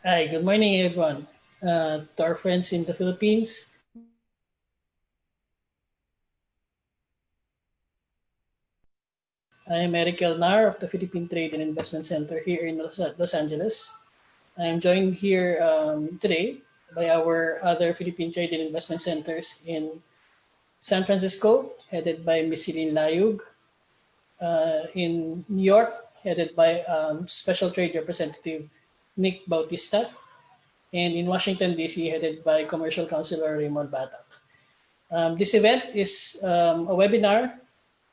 Hi, good morning, everyone. To our friends in the Philippines, I am Eric Elnar of the Philippine Trade and Investment Center here in Los Angeles. I am joined here today by our other Philippine Trade and Investment Centers in San Francisco, headed by Ms. Celine Layug, in New York, headed by Special Trade Representative Nick Bautista, and in Washington, D.C., headed by Commercial Councilor Raymond Batak. This event is a webinar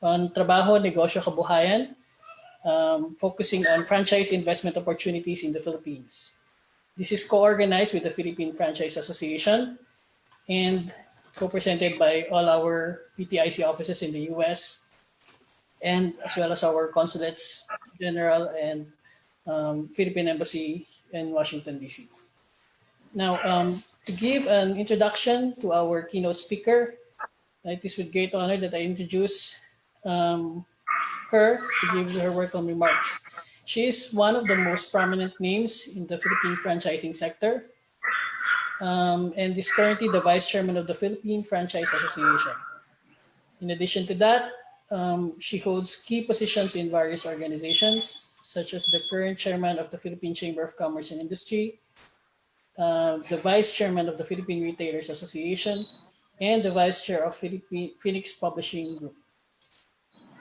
on trabaho, negosyo, kabuhayan, focusing on franchise investment opportunities in the Philippines. This is co-organized with the Philippine Franchise Association and co-presented by all our PTIC offices in the US and as well as our consulates general and Philippine Embassy in Washington, D.C. Now, to give an introduction to our keynote speaker, it is with great honor that I introduce her to give her welcome remarks. She is one of the most prominent names in the Philippine franchising sector and is currently the vice chairman of the Philippine Franchise Association. In addition to that, she holds key positions in various organizations, such as the current chairman of the Philippine Chamber of Commerce and Industry, the vice chairman of the Philippine Retailers Association, and the vice chair of Phoenix Publishing Group.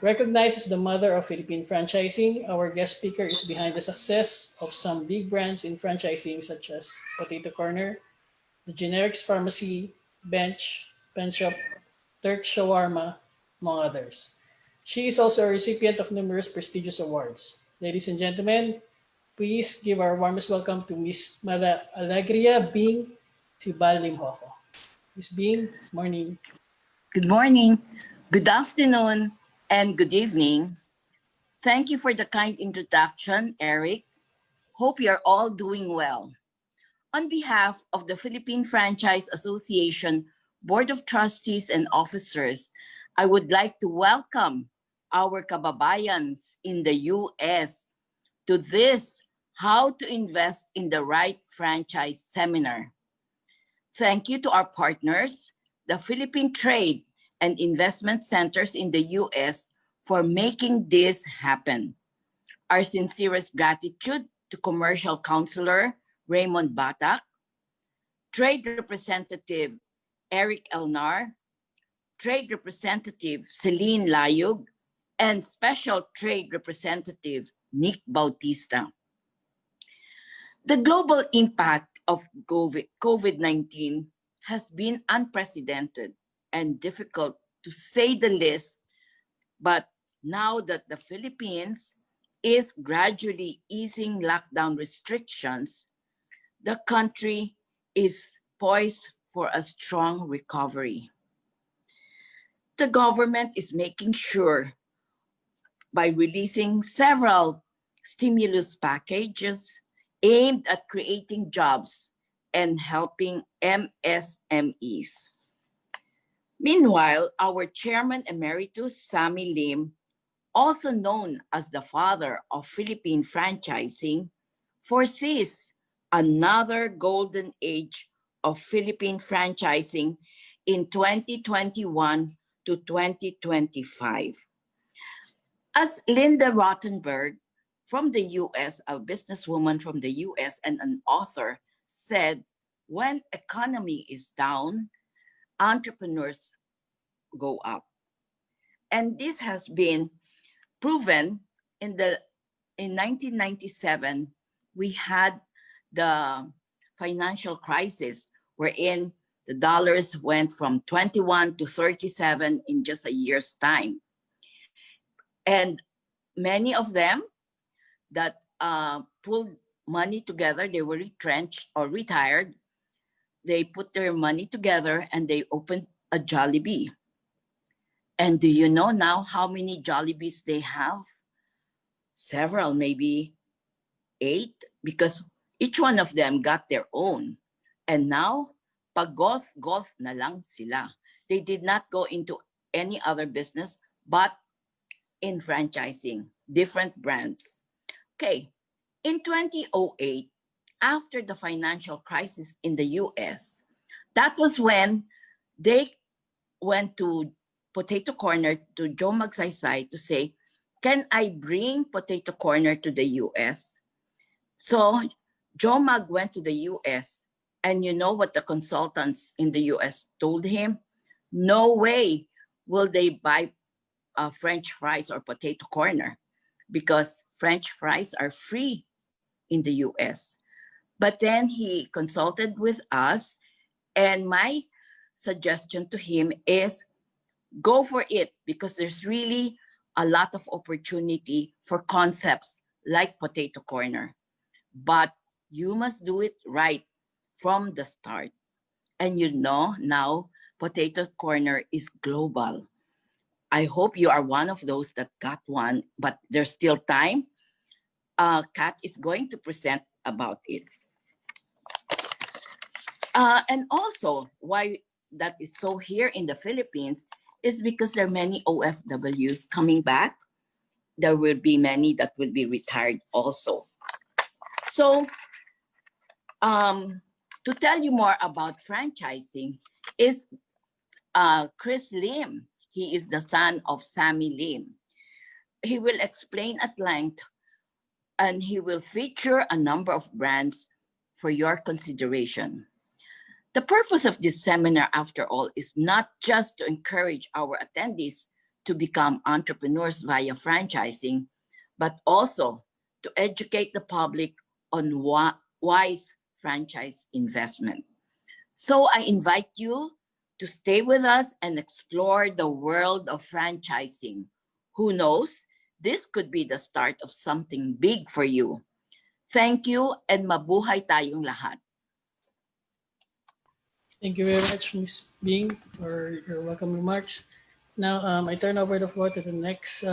Recognized as the mother of Philippine franchising, our guest speaker is behind the success of some big brands in franchising such as Potato Corner, the Generics Pharmacy, Bench, Pen Shop, Turk Shawarma, among others. She is also a recipient of numerous prestigious awards. Ladies and gentlemen, please give our warmest welcome to Miss Mada Alegria Bing Tibal Limhoco. Miss Bing, morning. Good morning, good afternoon, and good evening. Thank you for the kind introduction, Eric. Hope you're all doing well. On behalf of the Philippine Franchise Association Board of Trustees and Officers, I would like to welcome our kababayans in the U.S. to this How to Invest in the Right Franchise seminar. Thank you to our partners, the Philippine Trade and Investment Centers in the U.S. for making this happen. Our sincerest gratitude to Commercial Counselor Raymond Batak, Trade Representative Eric Elnar, Trade Representative Celine Layug, and Special Trade Representative Nick Bautista. The global impact of COVID-19 has been unprecedented and difficult to say the least, but now that the Philippines is gradually easing lockdown restrictions, the country is poised for a strong recovery. The government is making sure by releasing several stimulus packages aimed at creating jobs and helping MSMEs. Meanwhile, our Chairman Emeritus Sammy Lim, also known as the father of Philippine franchising, foresees another golden age of Philippine franchising in 2021 to 2025. As Linda Rottenberg from the US, a businesswoman from the US and an author, said, when economy is down, entrepreneurs go up. And this has been proven in 1997, we had the financial crisis wherein the dollars went from 21 to 37 in just a year's time. And many of them that pulled money together, they were retrenched or retired. They put their money together and they opened a Jollibee. And do you know now how many Jollibees they have? Several, maybe 8, because each one of them got their own. And now, pag-golf na lang sila. They did not go into any other business, but in franchising, different brands. Okay, in 2008, after the financial crisis in the US. That was when they went to Potato Corner, to Joe Magsaysay, to say, can I bring Potato Corner to the US? So Joe Mag went to the US, and you know what the consultants in the US told him? No way will they buy French fries or Potato Corner, because French fries are free in the US. But then he consulted with us, and my suggestion to him is go for it, because there's really a lot of opportunity for concepts like Potato Corner. But you must do it right from the start. And you know, now Potato Corner is global. I hope you are one of those that got one, but there's still time. Kat is going to present about it. And also, why that is so here in the Philippines is because there are many OFWs coming back. There will be many that will be retired also. So, to tell you more about franchising is Chris Lim. He is the son of Sammy Lim. He will explain at length, and he will feature a number of brands for your consideration. The purpose of this seminar, after all, is not just to encourage our attendees to become entrepreneurs via franchising, but also to educate the public on wise franchise investment. So I invite you to stay with us and explore the world of franchising. Who knows? This could be the start of something big for you. Thank you, and mabuhay tayong lahat. Thank you very much, Ms. Bing, for your welcome remarks. Now, I turn over the floor to the next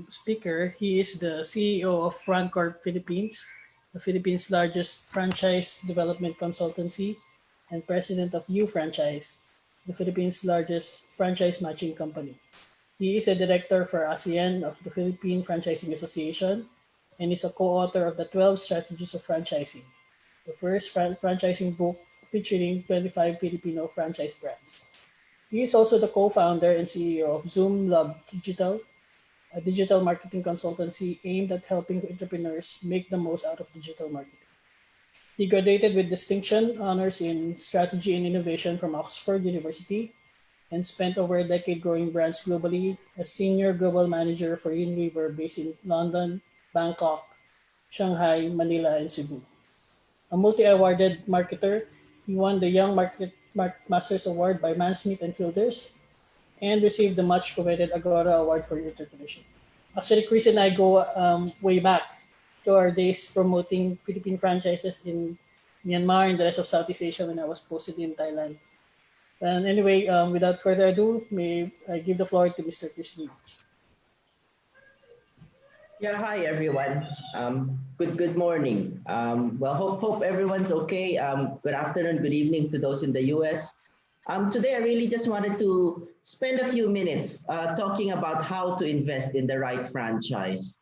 speaker. He is the CEO of FranCorp Philippines, the Philippines' largest franchise development consultancy, and president of U Franchise, the Philippines' largest franchise matching company. He is a director for ASEAN of the Philippine Franchising Association and is a co-author of the 12 Strategies of Franchising, the first franchising book featuring 25 Filipino franchise brands. He is also the co-founder and CEO of Zoom Lab Digital, a digital marketing consultancy aimed at helping entrepreneurs make the most out of digital marketing. He graduated with distinction honors in strategy and innovation from Oxford University and spent over a decade growing brands globally as senior global manager for Unilever based in London, Bangkok, Shanghai, Manila, and Cebu. A multi-awarded marketer, he won the Young Masters Award by Mansmith and Fielders and received the much coveted Agora Award for entrepreneurship. Actually, Chris and I go way back to our days promoting Philippine franchises in Myanmar and the rest of Southeast Asia when I was posted in Thailand. And anyway, without further ado, may I give the floor to Mr. Chris Lee. Yeah, hi everyone. Good morning. Well, hope everyone's okay. Good afternoon, good evening to those in the US. Today, I really just wanted to spend a few minutes talking about how to invest in the right franchise,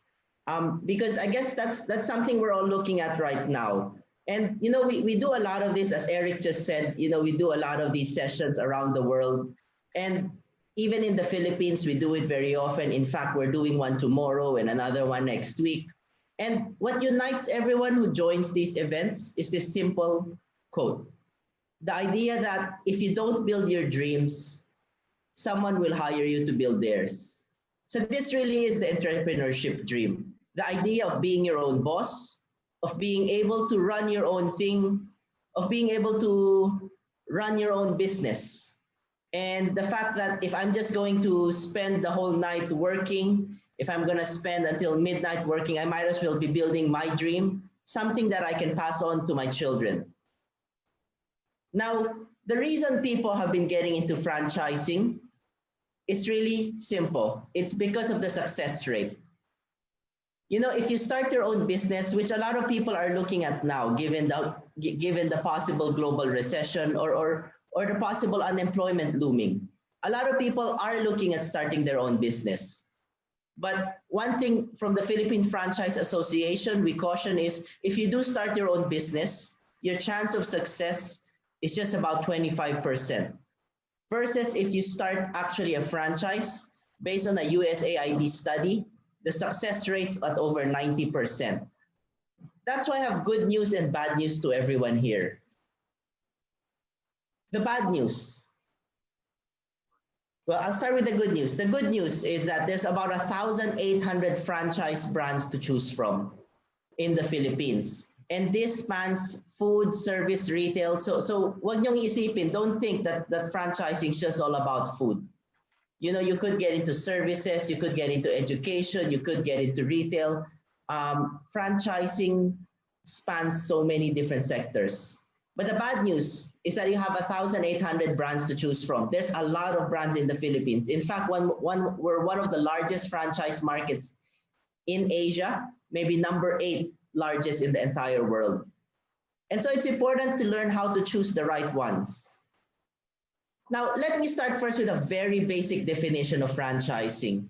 because I guess that's something we're all looking at right now. And you know, we do a lot of this, as Eric just said. You know, we do a lot of these sessions around the world, and even in the Philippines, we do it very often. In fact, we're doing one tomorrow and another one next week. And what unites everyone who joins these events is this simple quote: the idea that if you don't build your dreams, someone will hire you to build theirs. So this really is the entrepreneurship dream. The idea of being your own boss, of being able to run your own thing, of being able to run your own business. And the fact that if I'm just going to spend the whole night working, if I'm going to spend until midnight working, I might as well be building my dream, something that I can pass on to my children. Now, the reason people have been getting into franchising is really simple. It's because of the success rate. You know, if you start your own business, which a lot of people are looking at now, given the possible global recession or the possible unemployment looming, a lot of people are looking at starting their own business. But one thing from the Philippine Franchise Association, we caution is if you do start your own business, your chance of success is just about 25%. Versus if you start actually a franchise, based on a USAID study, the success rate's at over 90%. That's why I have good news and bad news to everyone here. The bad news. Well, I'll start with the good news. The good news is that there's about 1,800 franchise brands to choose from in the Philippines. And this spans food, service, retail. So wag niyong isipin, don't think that franchising is just all about food. You know, you could get into services, you could get into education, you could get into retail. Franchising spans so many different sectors. But the bad news is that you have 1,800 brands to choose from. There's a lot of brands in the Philippines. In fact, we're one of the largest franchise markets in Asia, maybe number 8 largest in the entire world. And so it's important to learn how to choose the right ones. Now, let me start first with a very basic definition of franchising.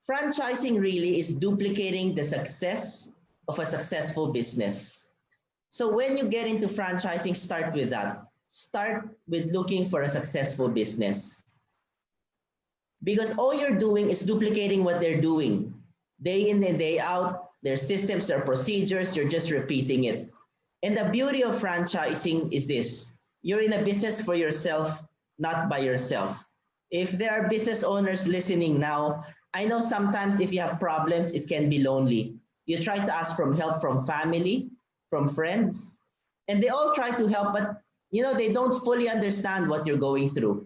Franchising really is duplicating the success of a successful business. So when you get into franchising, start with that. Start with looking for a successful business. Because all you're doing is duplicating what they're doing. Day in and day out, their systems, their procedures, you're just repeating it. And the beauty of franchising is this. You're in a business for yourself, not by yourself. If there are business owners listening now, I know sometimes if you have problems, it can be lonely. You try to ask for help from family, from friends, and they all try to help, but you know, they don't fully understand what you're going through.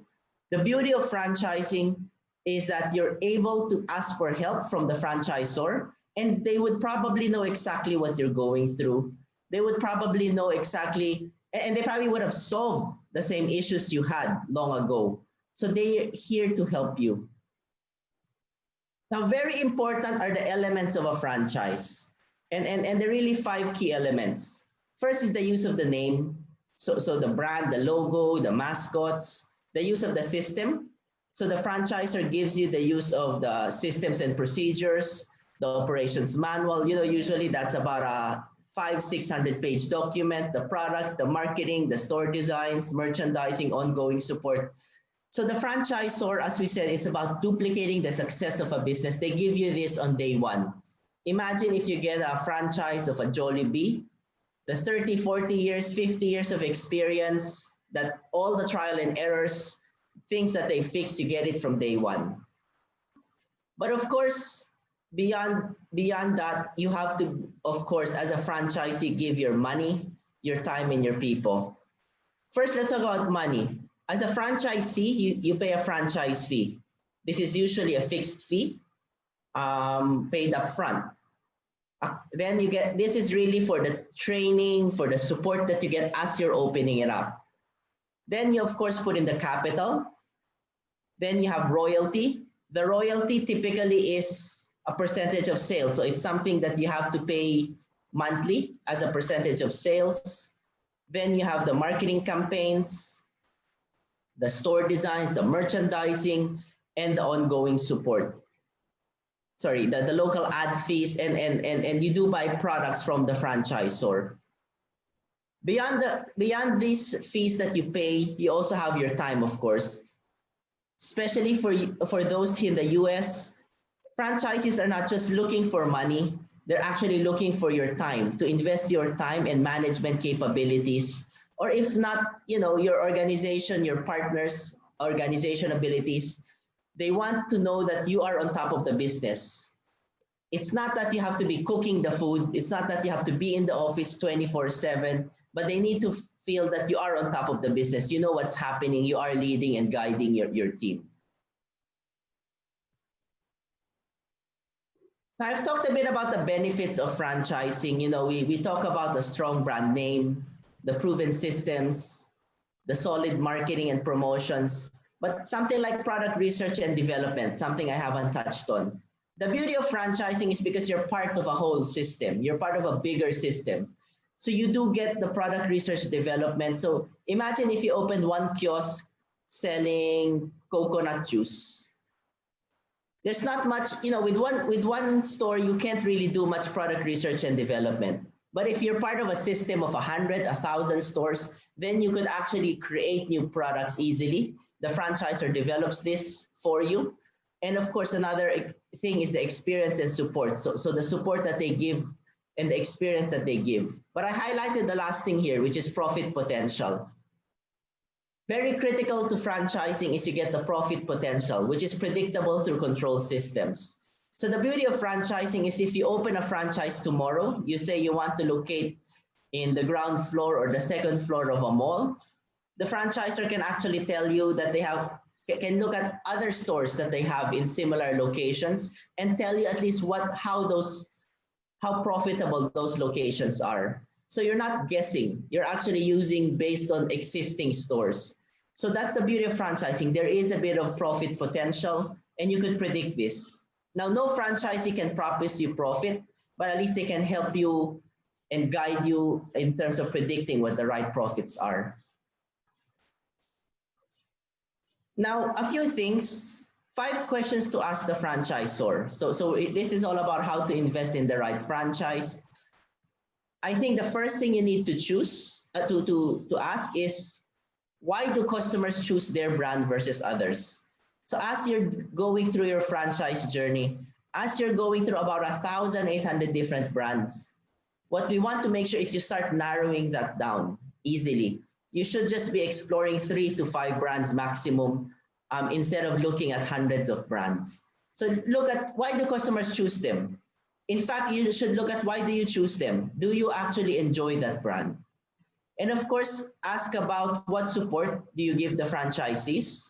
The beauty of franchising is that you're able to ask for help from the franchisor, and they would probably know exactly what you're going through. They would probably know exactly, and they probably would have solved the same issues you had long ago. So they're here to help you. Now, very important are the elements of a franchise. And there are really 5 key elements. First is the use of the name. So the brand, the logo, the mascots, the use of the system. So the franchisor gives you the use of the systems and procedures, the operations manual. You know, usually that's about a 500-600 page document, the product, the marketing, the store designs, merchandising, ongoing support. So the franchisor, as we said, it's about duplicating the success of a business. They give you this on day one. Imagine if you get a franchise of a Jollibee, the 30, 40 years, 50 years of experience, that all the trial and errors, things that they fix, you get it from day one. But of course, beyond that, you have to, of course, as a franchisee, give your money, your time, and your people. First, let's talk about money. As a franchisee, you pay a franchise fee. This is usually a fixed fee, paid up front. Then you get, this is really for the training, for the support that you get as you're opening it up. Then you, of course, put in the capital. Then you have royalty. The royalty typically is a percentage of sales. So it's something that you have to pay monthly as a percentage of sales. Then you have the marketing campaigns, the store designs, the merchandising, and the ongoing support. Sorry, the local ad fees, and you do buy products from the franchisor. Beyond these fees that you pay, you also have your time, of course. Especially for those in the US, franchises are not just looking for money, they're actually looking for your time, to invest your time and management capabilities. Or if not, you know, your organization, your partners' organization abilities, they want to know that you are on top of the business. It's not that you have to be cooking the food. It's not that you have to be in the office 24/7, but they need to feel that you are on top of the business. You know what's happening. You are leading and guiding your team. Now, I've talked a bit about the benefits of franchising. You know, we talk about the strong brand name, the proven systems, the solid marketing and promotions. But something like product research and development, something I haven't touched on. The beauty of franchising is because you're part of a whole system. You're part of a bigger system. So you do get the product research development. So imagine if you opened one kiosk selling coconut juice. there's not much, with one store, you can't really do much product research and development. But if you're part of a system of 100, 1,000 stores, then you could actually create new products easily. The franchisor develops this for you. And of course, another thing is the experience and support. So the support that they give and the experience that they give. But I highlighted the last thing here, which is profit potential. Very critical to franchising is you get the profit potential, which is predictable through control systems. So the beauty of franchising is if you open a franchise tomorrow, you say you want to locate in the ground floor or the second floor of a mall, the franchisor can actually tell you that they can look at other stores that they have in similar locations and tell you at least how profitable those locations are. So you're not guessing, you're actually using based on existing stores. So that's the beauty of franchising. There is a bit of profit potential and you could predict this. Now, no franchisee can promise you profit, but at least they can help you and guide you in terms of predicting what the right profits are. Now, a few things, 5 questions to ask the franchisor. So this is all about how to invest in the right franchise. I think the first thing you need to choose to ask is, why do customers choose their brand versus others? So as you're going through your franchise journey, as you're going through about 1,800 different brands, what we want to make sure is you start narrowing that down easily. You should just be exploring 3 to 5 brands maximum instead of looking at hundreds of brands. So look at, why do customers choose them? In fact, you should look at, why do you choose them? Do you actually enjoy that brand? And of course, ask about what support do you give the franchisees?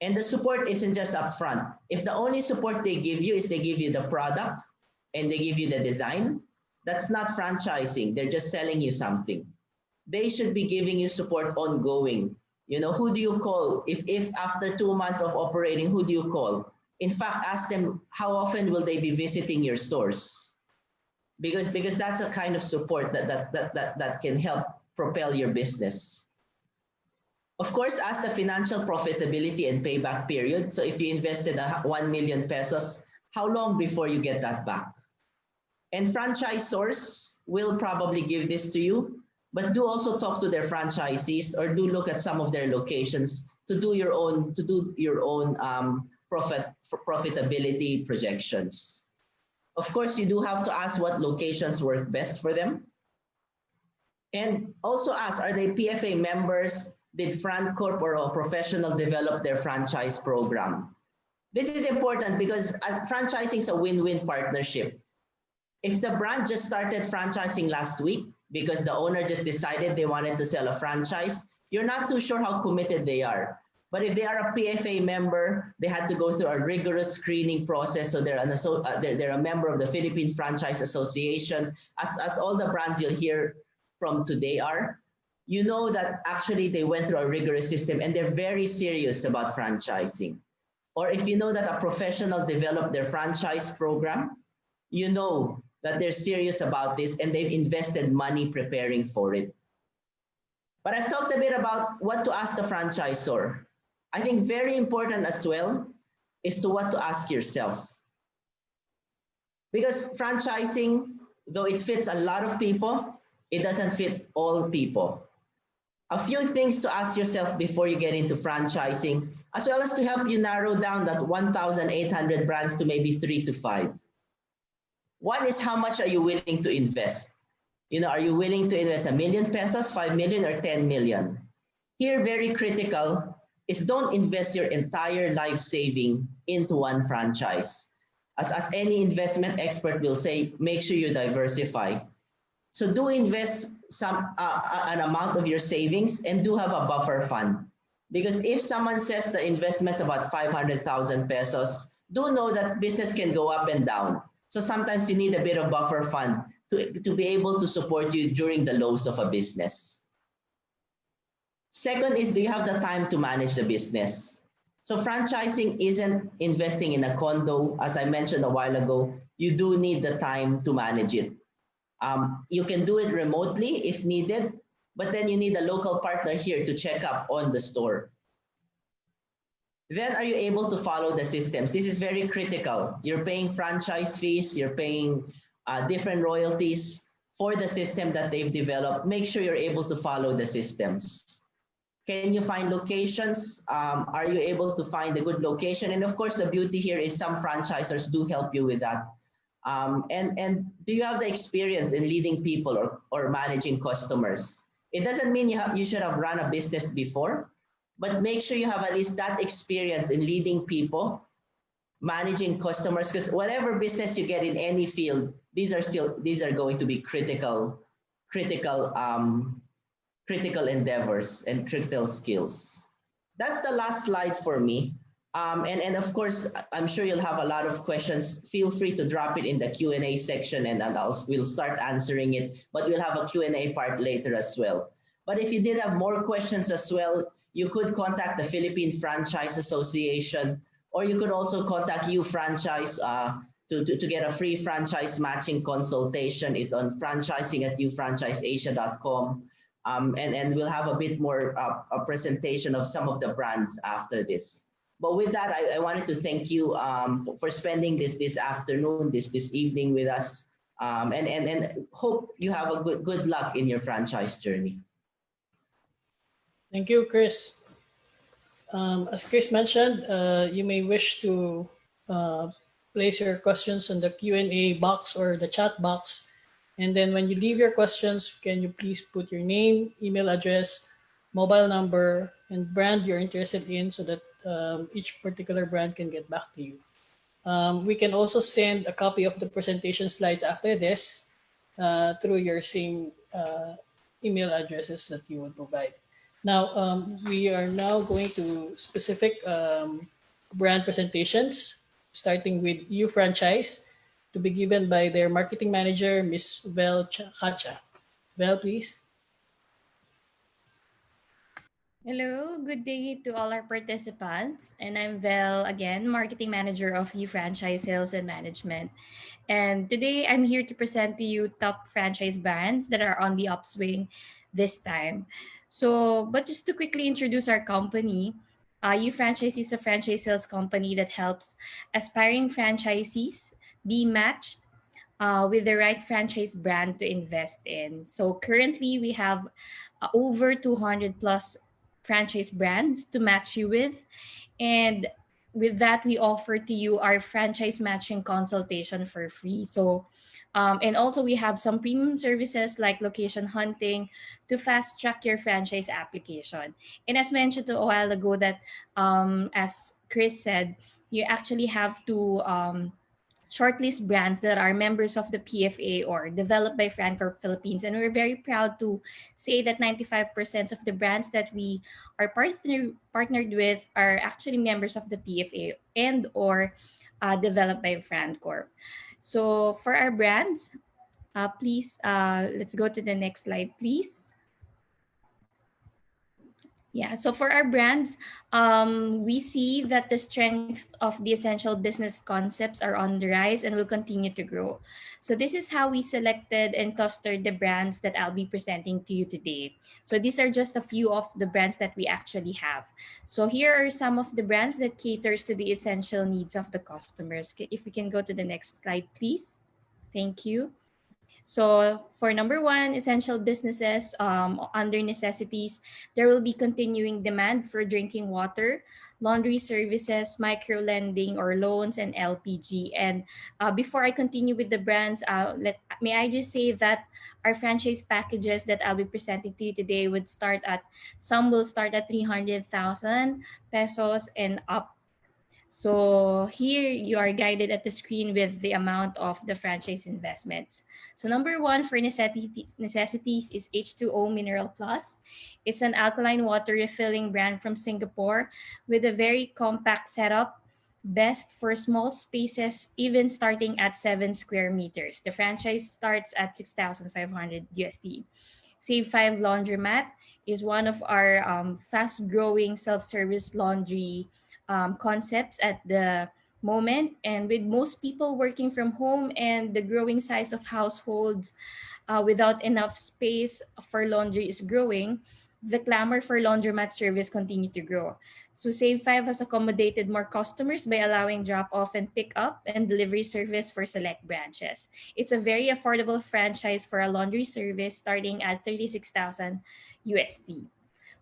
And the support isn't just upfront. If the only support they give you is they give you the product and they give you the design, that's not franchising. They're just selling you something. They should be giving you support ongoing. Who do you call? If after 2 months of operating, who do you call? In fact, ask them, how often will they be visiting your stores? Because that's a kind of support that can help propel your business. Of course, ask the financial profitability and payback period. So if you invested 1 million pesos, how long before you get that back? And franchisors will probably give this to you, but do also talk to their franchisees or do look at some of their locations to do your own profitability projections. Of course, you do have to ask what locations work best for them. And also ask, are they PFA members? Did FranCorp or a professional develop their franchise program? This is important because franchising is a win-win partnership. If the brand just started franchising last week because the owner just decided they wanted to sell a franchise, you're not too sure how committed they are. But if they are a PFA member, they had to go through a rigorous screening process. So they're a member of the Philippine Franchise Association, as all the brands you'll hear from today are. You know that actually they went through a rigorous system and they're very serious about franchising. Or if you know that a professional developed their franchise program, you know that they're serious about this and they've invested money preparing for it. But I've talked a bit about what to ask the franchisor. I think very important as well is to what to ask yourself. Because franchising, though it fits a lot of people, it doesn't fit all people. A few things to ask yourself before you get into franchising, as well as to help you narrow down that 1,800 brands to maybe 3 to 5. One is, how much are you willing to invest? Are you willing to invest 1 million pesos, 5 million, or 10 million? Here, very critical is don't invest your entire life saving into one franchise. As any investment expert will say, make sure you diversify. So do invest an amount of your savings and do have a buffer fund. Because if someone says the investment's about 500,000 pesos, do know that business can go up and down. So sometimes you need a bit of buffer fund to be able to support you during the lows of a business. Second is, do you have the time to manage the business? So franchising isn't investing in a condo. As I mentioned a while ago, you do need the time to manage it. You can do it remotely if needed, but then you need a local partner here to check up on the store. then are you able to follow the systems? This is very critical. You're paying franchise fees, you're paying different royalties for the system that they've developed. Make sure you're able to follow the systems. Can you find locations? Are you able to find a good location? And of course, the beauty here is some franchisors do help you with that. And do you have the experience in leading people or managing customers? It doesn't mean you should have run a business before, but make sure you have at least that experience in leading people, managing customers, because whatever business you get in any field, these are going to be critical endeavors and critical skills. That's the last slide for me. And of course, I'm sure you'll have a lot of questions. Feel free to drop it in the Q&A section, and we'll start answering it. But we'll have a Q&A part later as well. But if you did have more questions as well, you could contact the Philippine Franchise Association, or you could also contact UFranchise to get a free franchise matching consultation. It's on franchising@ufranchiseasia.com. And we'll have a bit more a presentation of some of the brands after this. But with that, I wanted to thank you for spending this afternoon, this evening with us, and hope you have a good luck in your franchise journey. Thank you, Chris. As Chris mentioned, you may wish to place your questions in the Q&A box or the chat box. And then when you leave your questions, can you please put your name, email address, mobile number, and brand you're interested in so that each particular brand can get back to you. We can also send a copy of the presentation slides after this through your same email addresses that you would provide. Now, we are now going to specific brand presentations, starting with UFranchise, to be given by their marketing manager, Ms. Vel Cacha. Vel, please. Hello, good day to all our participants. And I'm Vel again, Marketing Manager of UFranchise Sales and Management. And today I'm here to present to you top franchise brands that are on the upswing this time. But just to quickly introduce our company, UFranchise is a franchise sales company that helps aspiring franchisees be matched with the right franchise brand to invest in. So currently we have over 200 plus franchise brands to match you with. And with that, we offer to you our franchise matching consultation for free. And also we have some premium services like location hunting to fast track your franchise application. And as mentioned a while ago that as Chris said, you actually have to shortlist brands that are members of the PFA or developed by Francorp Philippines. And we're very proud to say that 95% of the brands that we are partnered with are actually members of the PFA and or developed by Francorp. So for our brands, please, let's go to the next slide, please. Yeah, so for our brands, we see that the strength of the essential business concepts are on the rise and will continue to grow. So this is how we selected and clustered the brands that I'll be presenting to you today. So these are just a few of the brands that we actually have. So here are some of the brands that caters to the essential needs of the customers. If we can go to the next slide, please. Thank you. So for number one, essential businesses under necessities, there will be continuing demand for drinking water, laundry services, micro lending or loans, and LPG. And before I continue with the brands, may I just say that our franchise packages that I'll be presenting to you today some will start at 300,000 pesos and up. So here you are guided at the screen with the amount of the franchise investments. So number one for necessities is H2O Mineral Plus. It's an alkaline water refilling brand from Singapore with a very compact setup, best for small spaces, even starting at 7 square meters. The franchise starts at 6,500 USD. Save 5 Laundromat is one of our fast-growing self-service laundry concepts at the moment, and with most people working from home and the growing size of households without enough space for laundry is growing, the clamor for laundromat service continued to grow. So Save 5 has accommodated more customers by allowing drop-off and pick-up and delivery service for select branches. It's a very affordable franchise for a laundry service starting at 36,000 USD.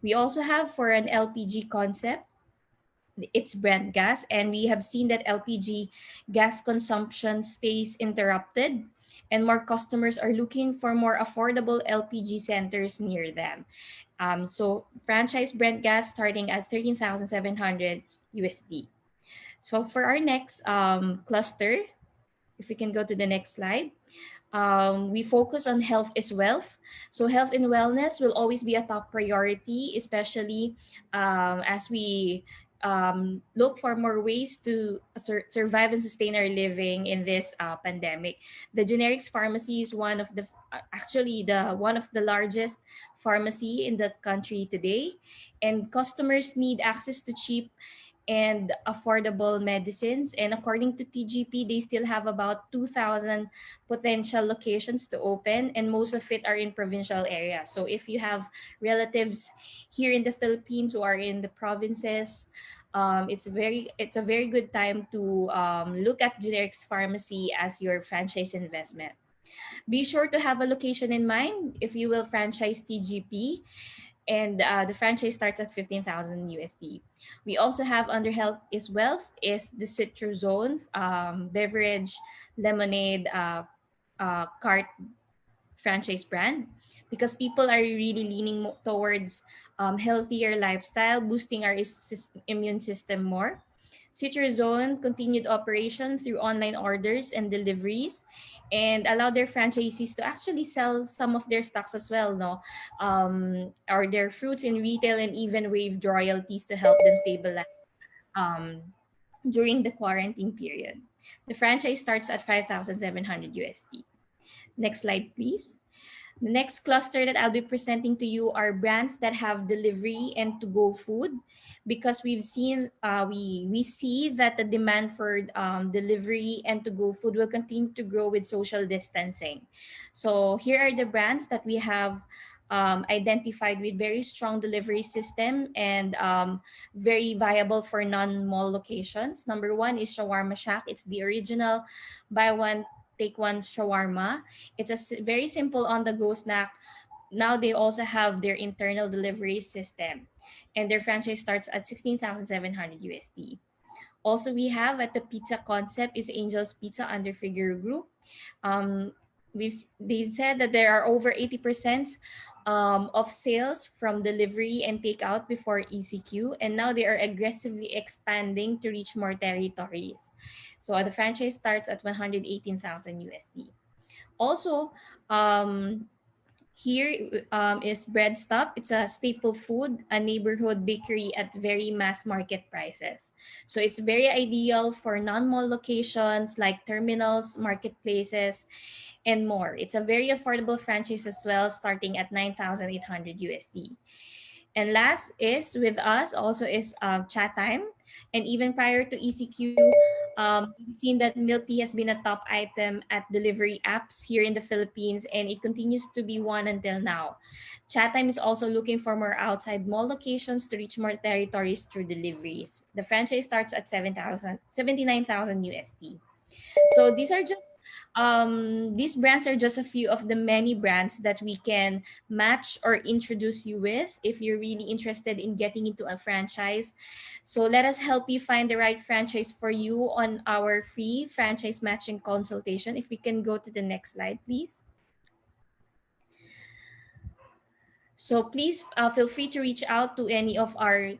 We also have for an LPG concept, it's Brent gas, and we have seen that LPG gas consumption stays interrupted and more customers are looking for more affordable LPG centers near them. So franchise Brent gas starting at 13,700 USD. So for our next cluster, if we can go to the next slide, we focus on health is wealth. So health and wellness will always be a top priority, especially as we look for more ways to survive and sustain our living in this pandemic. The generics pharmacy is one of the actually the one of the largest pharmacy in the country today, and customers need access to cheap and affordable medicines. And according to TGP, they still have about 2,000 potential locations to open, and most of it are in provincial areas. So if you have relatives here in the Philippines who are in the provinces, it's a very good time to look at generics pharmacy as your franchise investment. Be sure to have a location in mind if you will franchise TGP, and the franchise starts at 15,000 USD. We also have under health is wealth is the Citrozone beverage lemonade cart franchise brand, because people are really leaning towards healthier lifestyle, boosting our immune system more. Citrozone continued operation through online orders and deliveries, and allowed their franchisees to actually sell some of their stocks as well, no, or their fruits in retail, and even waived royalties to help them stabilize um, during the quarantine period. The franchise starts at 5,700 USD. Next slide, please. The next cluster that I'll be presenting to you are brands that have delivery and to-go food, because we see that the demand for delivery and to-go food will continue to grow with social distancing. So here are the brands that we have identified with very strong delivery system and very viable for non-mall locations. Number one is Shawarma Shack. It's the original buy one take one shawarma. It's a very simple on-the-go snack. Now they also have their internal delivery system, and their franchise starts at 16,700 USD. Also, we have at the pizza concept is Angel's Pizza under Figure Group. Um, they said that there are over 80% of sales from delivery and takeout before ECQ, and now they are aggressively expanding to reach more territories. So the franchise starts at 118,000 USD. Also, here is Bread Stop. It's a staple food, a neighborhood bakery at very mass market prices. So it's very ideal for non-mall locations like terminals, marketplaces, and more. It's a very affordable franchise as well, starting at 9,800 USD. And last is with us also is Chat Time. And even prior to ECQ, we've seen that milk tea has been a top item at delivery apps here in the Philippines, and it continues to be one until now. Chat Time is also looking for more outside mall locations to reach more territories through deliveries. The franchise starts at 79,000 USD. So these brands are just a few of the many brands that we can match or introduce you with if you're really interested in getting into a franchise. So let us help you find the right franchise for you on our free franchise matching consultation. If we can go to the next slide, please. So please feel free to reach out to any of our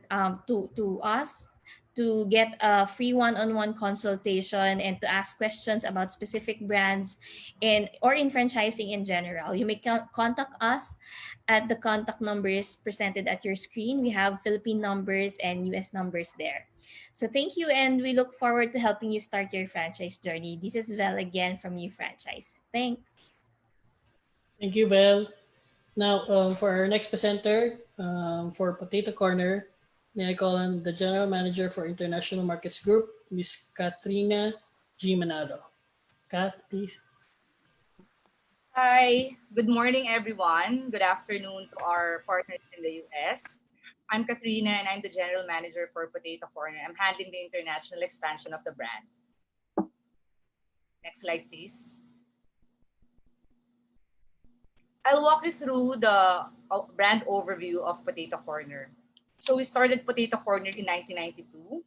to us to get a free one-on-one consultation and to ask questions about specific brands and or in franchising in general. You may contact us at the contact numbers presented at your screen. We have Philippine numbers and US numbers there. So thank you, and we look forward to helping you start your franchise journey. This is Vel again from You Franchise. Thanks. Thank you, Vel. Now, for our next presenter, for Potato Corner, may I call on the General Manager for International Markets Group, Ms. Katrina G. Manalo. Kath, please. Hi, good morning, everyone. Good afternoon to our partners in the US. I'm Katrina and I'm the General Manager for Potato Corner. I'm handling the international expansion of the brand. Next slide, please. I'll walk you through the brand overview of Potato Corner. So we started Potato Corner in 1992.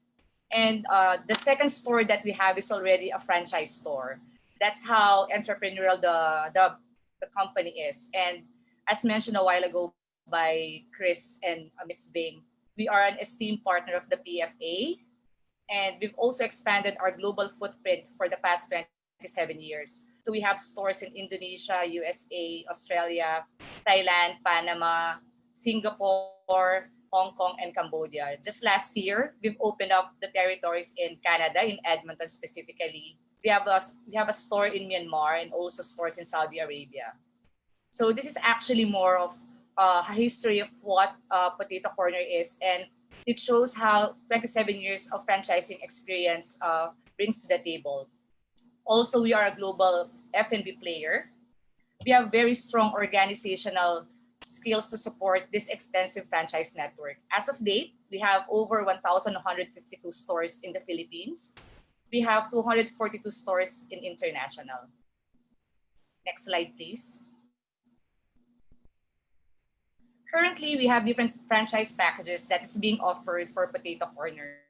And the second store that we have is already a franchise store. That's how entrepreneurial the company is. And as mentioned a while ago by Chris and Ms. Bing, we are an esteemed partner of the PFA. And we've also expanded our global footprint for the past 27 years. So we have stores in Indonesia, USA, Australia, Thailand, Panama, Singapore, Hong Kong, and Cambodia. Just last year, we've opened up the territories in Canada, in Edmonton specifically. We have a store in Myanmar and also stores in Saudi Arabia. So this is actually more of a history of what Potato Corner is, and it shows how 27 years of franchising experience brings to the table. Also, we are a global F&B player. We have very strong organizational skills to support this extensive franchise network. As of date, we have over 1,152 stores in the Philippines. We have 242 stores in international. Next slide, please. Currently, we have different franchise packages that is being offered for Potato Corner.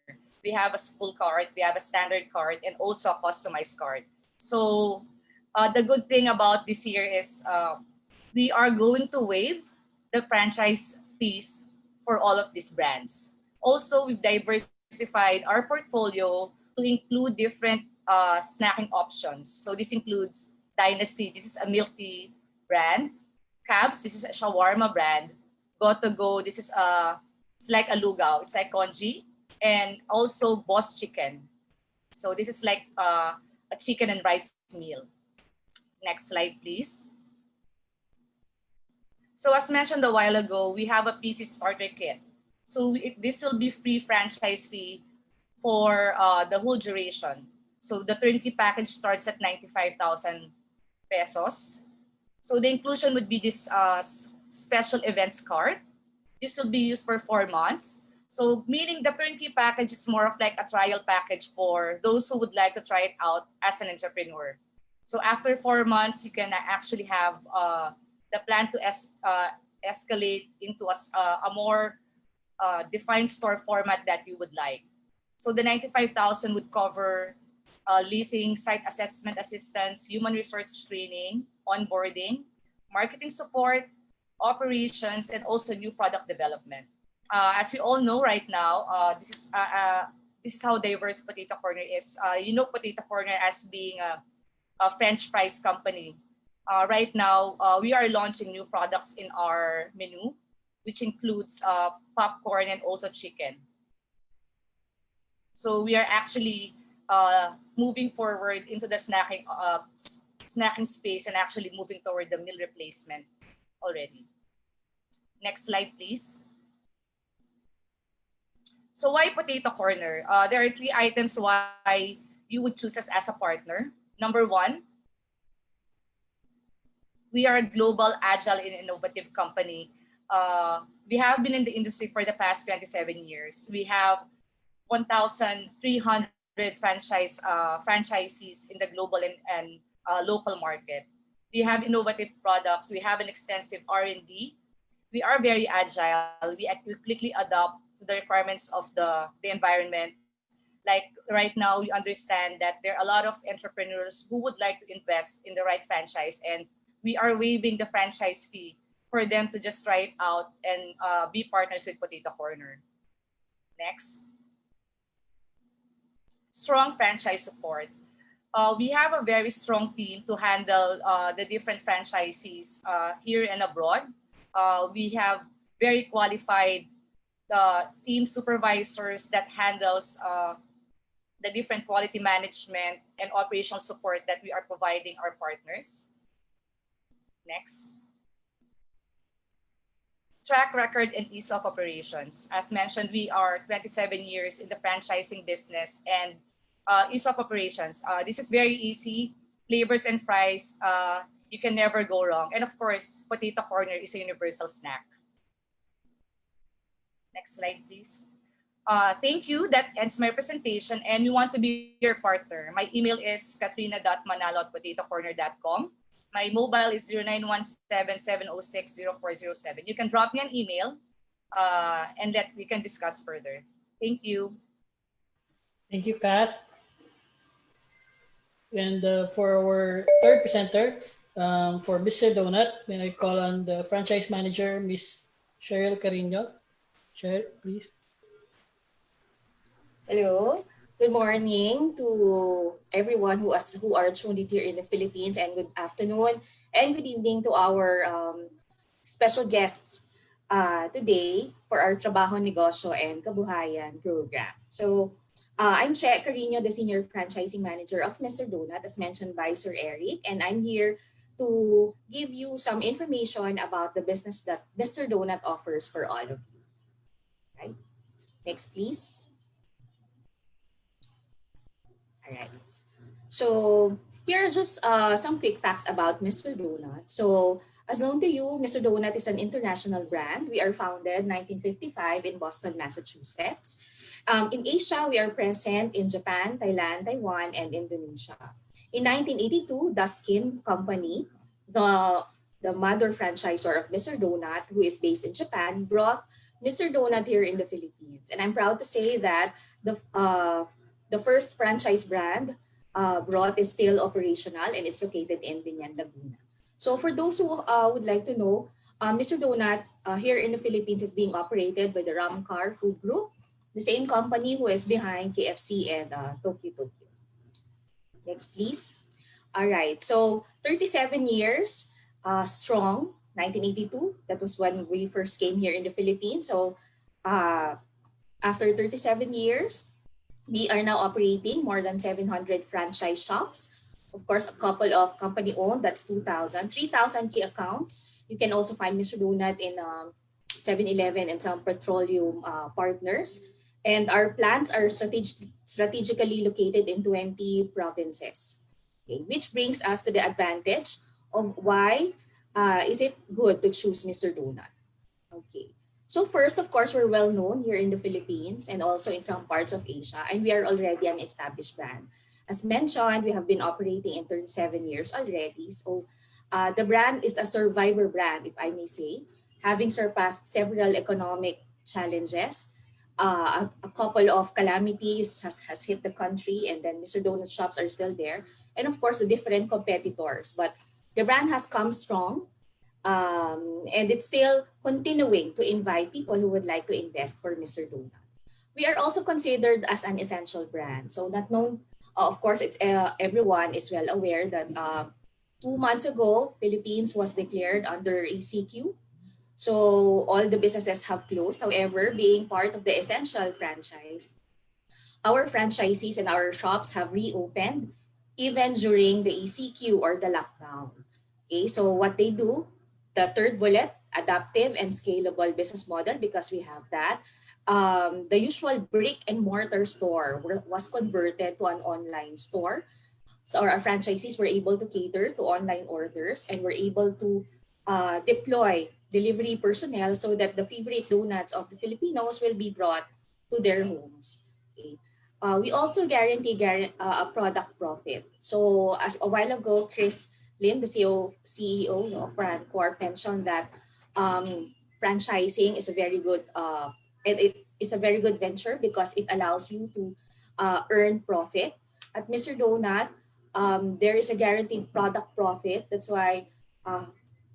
We have a full card, we have a standard card, and also a customized card. So the good thing about this year is we are going to waive the franchise fees for all of these brands. Also, we've diversified our portfolio to include different snacking options. So this includes Dynasty, this is a milk tea brand. Cabs, this is a shawarma brand. Go to Go, this is it's like a lugaw, it's like congee. And also Boss Chicken. So this is like a chicken and rice meal. Next slide, please. So as mentioned a while ago, we have a PC starter kit. So this will be free franchise fee for the whole duration. So the turnkey package starts at 95,000 pesos. So the inclusion would be this special events card. This will be used for 4 months. So meaning the turnkey package is more of like a trial package for those who would like to try it out as an entrepreneur. So after 4 months, you can actually have the plan to escalate into a more defined store format that you would like. So the 95,000 would cover leasing, site assessment assistance, human resource training, onboarding, marketing support, operations, and also new product development. As you all know right now, this is how diverse Potato Corner is. You know Potato Corner as being a French fries company. Right now, we are launching new products in our menu, which includes popcorn and also chicken. So we are actually moving forward into the snacking space and actually moving toward the meal replacement already. Next slide, please. So why Potato Corner? There are 3 items why you would choose us as a partner. Number 1, we are a global, agile, and innovative company. We have been in the industry for the past 27 years. We have 1,300 franchisees in the global and local market. We have innovative products. We have an extensive R&D. We are very agile. We quickly adapt to the requirements of the environment. Like right now, we understand that there are a lot of entrepreneurs who would like to invest in the right franchise, and we are waiving the franchise fee for them to just try it out and be partners with Potato Corner. Next. Strong franchise support. We have a very strong team to handle the different franchisees here and abroad. We have very qualified team supervisors that handles the different quality management and operational support that we are providing our partners. Next. Track record and ease of operations. As mentioned, we are 27 years in the franchising business, and ease of operations. This is very easy. Flavors and fries, You can never go wrong. And of course, Potato Corner is a universal snack. Next slide, please. Thank you. That ends my presentation. And we want to be your partner. My email is katrina.manalo@potatocorner.com. My mobile is 0917-706-0407. You can drop me an email and that we can discuss further. Thank you. Thank you, Kath. And for our third presenter, for Mr. Donut, may I call on the franchise manager, Miss Cheryl Carino. Cheryl, please. Hello. Good morning to everyone who are tuned in here in the Philippines, and good afternoon and good evening to our special guests today for our Trabaho, Negosyo, and Kabuhayan program. So I'm Che Carino, the Senior Franchising Manager of Mr. Donut, as mentioned by Sir Eric, and I'm here to give you some information about the business that Mr. Donut offers for all of you. Right? Next, please. All right. So here are just some quick facts about Mr. Donut. So as known to you, Mr. Donut is an international brand. We are founded 1955 in Boston, Massachusetts. In Asia, we are present in Japan, Thailand, Taiwan, and Indonesia. In 1982, the Skin Company, the mother franchisor of Mr. Donut, who is based in Japan, brought Mr. Donut here in the Philippines. And I'm proud to say that the first franchise brand brought is still operational, and it's located in Binyan, Laguna. So for those who would like to know, Mr. Donut here in the Philippines is being operated by the Ramcar Food Group, the same company who is behind KFC and Tokyo. Next, please. All right. So 37 years strong, 1982. That was when we first came here in the Philippines. So after 37 years, we are now operating more than 700 franchise shops. Of course, a couple of company-owned, that's 2,000. 3,000 key accounts. You can also find Mr. Donut in 7-Eleven and some petroleum partners. And our plants are strategically located in 20 provinces. Okay, which brings us to the advantage of why is it good to choose Mr. Donut. Okay. So first, of course, we're well known here in the Philippines and also in some parts of Asia, and we are already an established brand. As mentioned, we have been operating in 37 years already. So the brand is a survivor brand, if I may say, having surpassed several economic challenges. A couple of calamities has hit the country, and then Mr. Donut shops are still there. And of course, the different competitors. But the brand has come strong. And it's still continuing to invite people who would like to invest for Mr. Donut. We are also considered as an essential brand. So not known, of course, it's everyone is well aware that 2 months ago, Philippines was declared under ACQ. So all the businesses have closed. However, being part of the essential franchise, our franchisees and our shops have reopened even during the ACQ or the lockdown. Okay, so what they do, the third bullet, adaptive and scalable business model, because we have that. The usual brick and mortar store was converted to an online store. So our franchisees were able to cater to online orders and were able to deploy delivery personnel so that the favorite donuts of the Filipinos will be brought to their homes. Okay. We also guarantee a product profit. So as a while ago, Chris Lim, the CEO of Francorp, mentioned that franchising is a very good it is a very good venture because it allows you to earn profit. At Mr. Donut, there is a guaranteed product profit. That's why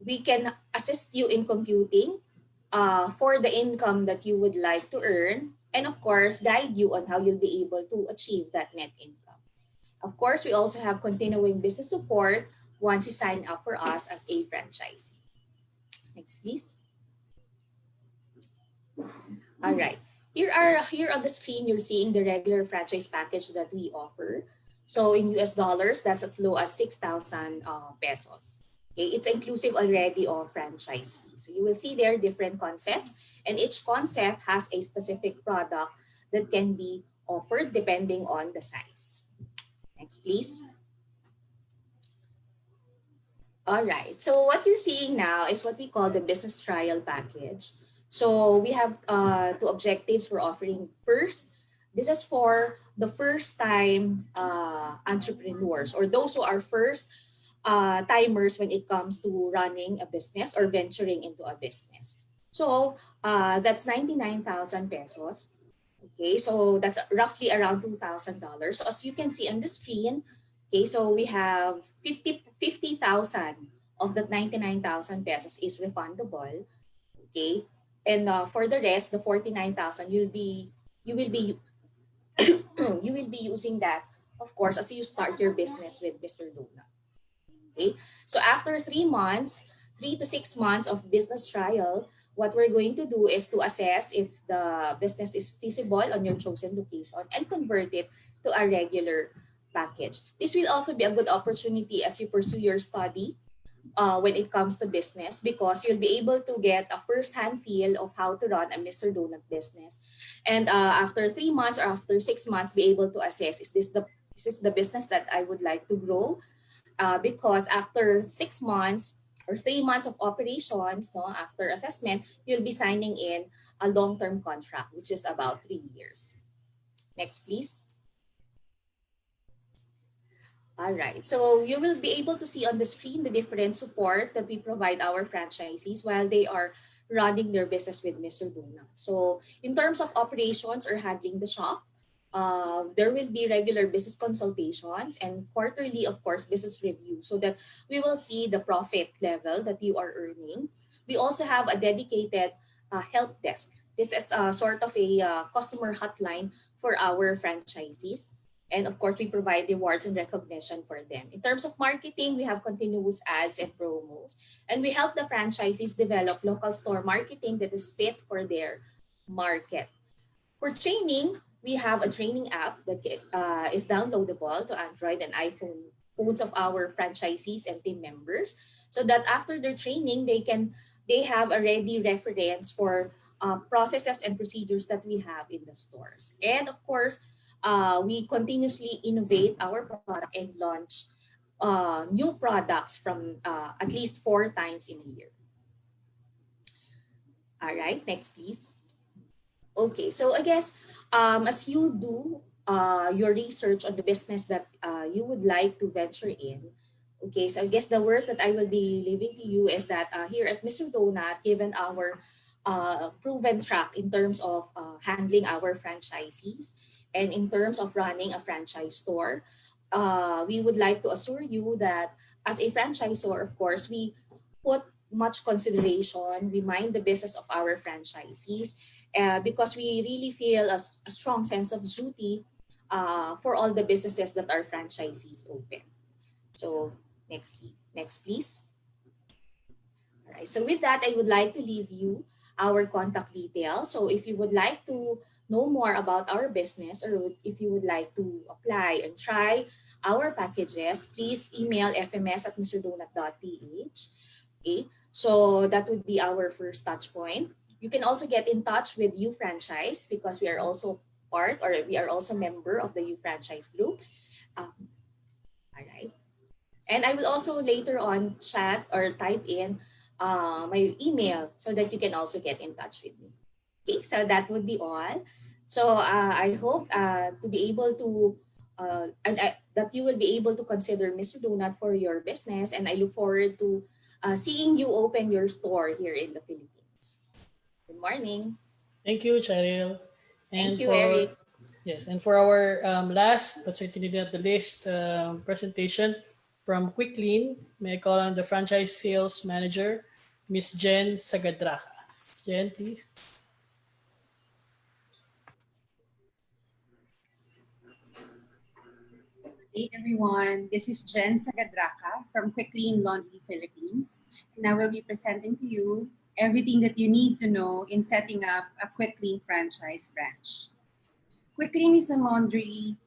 we can assist you in computing for the income that you would like to earn, and of course, guide you on how you'll be able to achieve that net income. Of course, we also have continuing business support once you sign up for us as a franchisee. Next, please. All right. Here on the screen, you're seeing the regular franchise package that we offer. So in US dollars, that's as low as 6,000 pesos. Okay, it's inclusive already of franchise fee. So you will see there different concepts, and each concept has a specific product that can be offered depending on the size. Next, please. All right. So what you're seeing now is what we call the business trial package. So we have two objectives we're offering. First, this is for the first time entrepreneurs or those who are first timers when it comes to running a business or venturing into a business. So that's 99,000 pesos. Okay, so that's roughly around $2,000. So as you can see on the screen, okay, so we have 50,000 of that 99,000 pesos is refundable. Okay, and for the rest, the 49,000, you will be you will be using that, of course, as you start your business with Mr. Luna. Okay, so after 3 months, 3 to 6 months of business trial, what we're going to do is to assess if the business is feasible on your chosen location and convert it to a regular package. This will also be a good opportunity as you pursue your study when it comes to business, because you'll be able to get a first-hand feel of how to run a Mr. Donut business. And after 3 months or after 6 months, be able to assess, is this the business that I would like to grow? Because after 6 months or 3 months of operations, no, after assessment, you'll be signing in a long-term contract, which is about 3 years. Next, please. All right, so you will be able to see on the screen the different support that we provide our franchisees while they are running their business with Mr. Donut. So in terms of operations or handling the shop, there will be regular business consultations and quarterly, of course, business review so that we will see the profit level that you are earning. We also have a dedicated help desk. This is sort of a customer hotline for our franchisees. And of course, we provide rewards and recognition for them. In terms of marketing, we have continuous ads and promos. And we help the franchisees develop local store marketing that is fit for their market. For training, we have a training app that is downloadable to Android and iPhone phones of our franchisees and team members, so that after their training, they have a ready reference for processes and procedures that we have in the stores. And of course, we continuously innovate our product and launch new products from at least 4 times in a year. All right, next please. Okay, so I guess as you do your research on the business that you would like to venture in, okay, so I guess the words that I will be leaving to you is that here at Mr. Donut, given our proven track in terms of handling our franchisees and in terms of running a franchise store, we would like to assure you that as a franchisor, of course, we put much consideration, we mind the business of our franchisees because we really feel a strong sense of duty for all the businesses that our franchisees open. So next please. All right, so with that, I would like to leave you our contact details. So if you would like to know more about our business, or if you would like to apply and try our packages, please email fms@mrdonut.ph. Okay, so that would be our first touch point. You can also get in touch with U Franchise because we are also we are also member of the U Franchise group. All right. And I will also later on chat or type in my email so that you can also get in touch with me. Okay, so that would be all. So I hope to be able to, that you will be able to consider Mr. Donut for your business, and I look forward to seeing you open your store here in the Philippines. Good morning. Thank you, Cheryl. And Thank you, Eric. Yes, and for our last but certainly not the least presentation from Quicklean, may I call on the franchise sales manager, Miss Jen Sagadraka. Jen, please. Hey everyone, this is Jen Sagadraka from Quicklean Laundry Philippines, and I will be presenting to you everything that you need to know in setting up a Quicklean franchise branch. Quicklean Laundry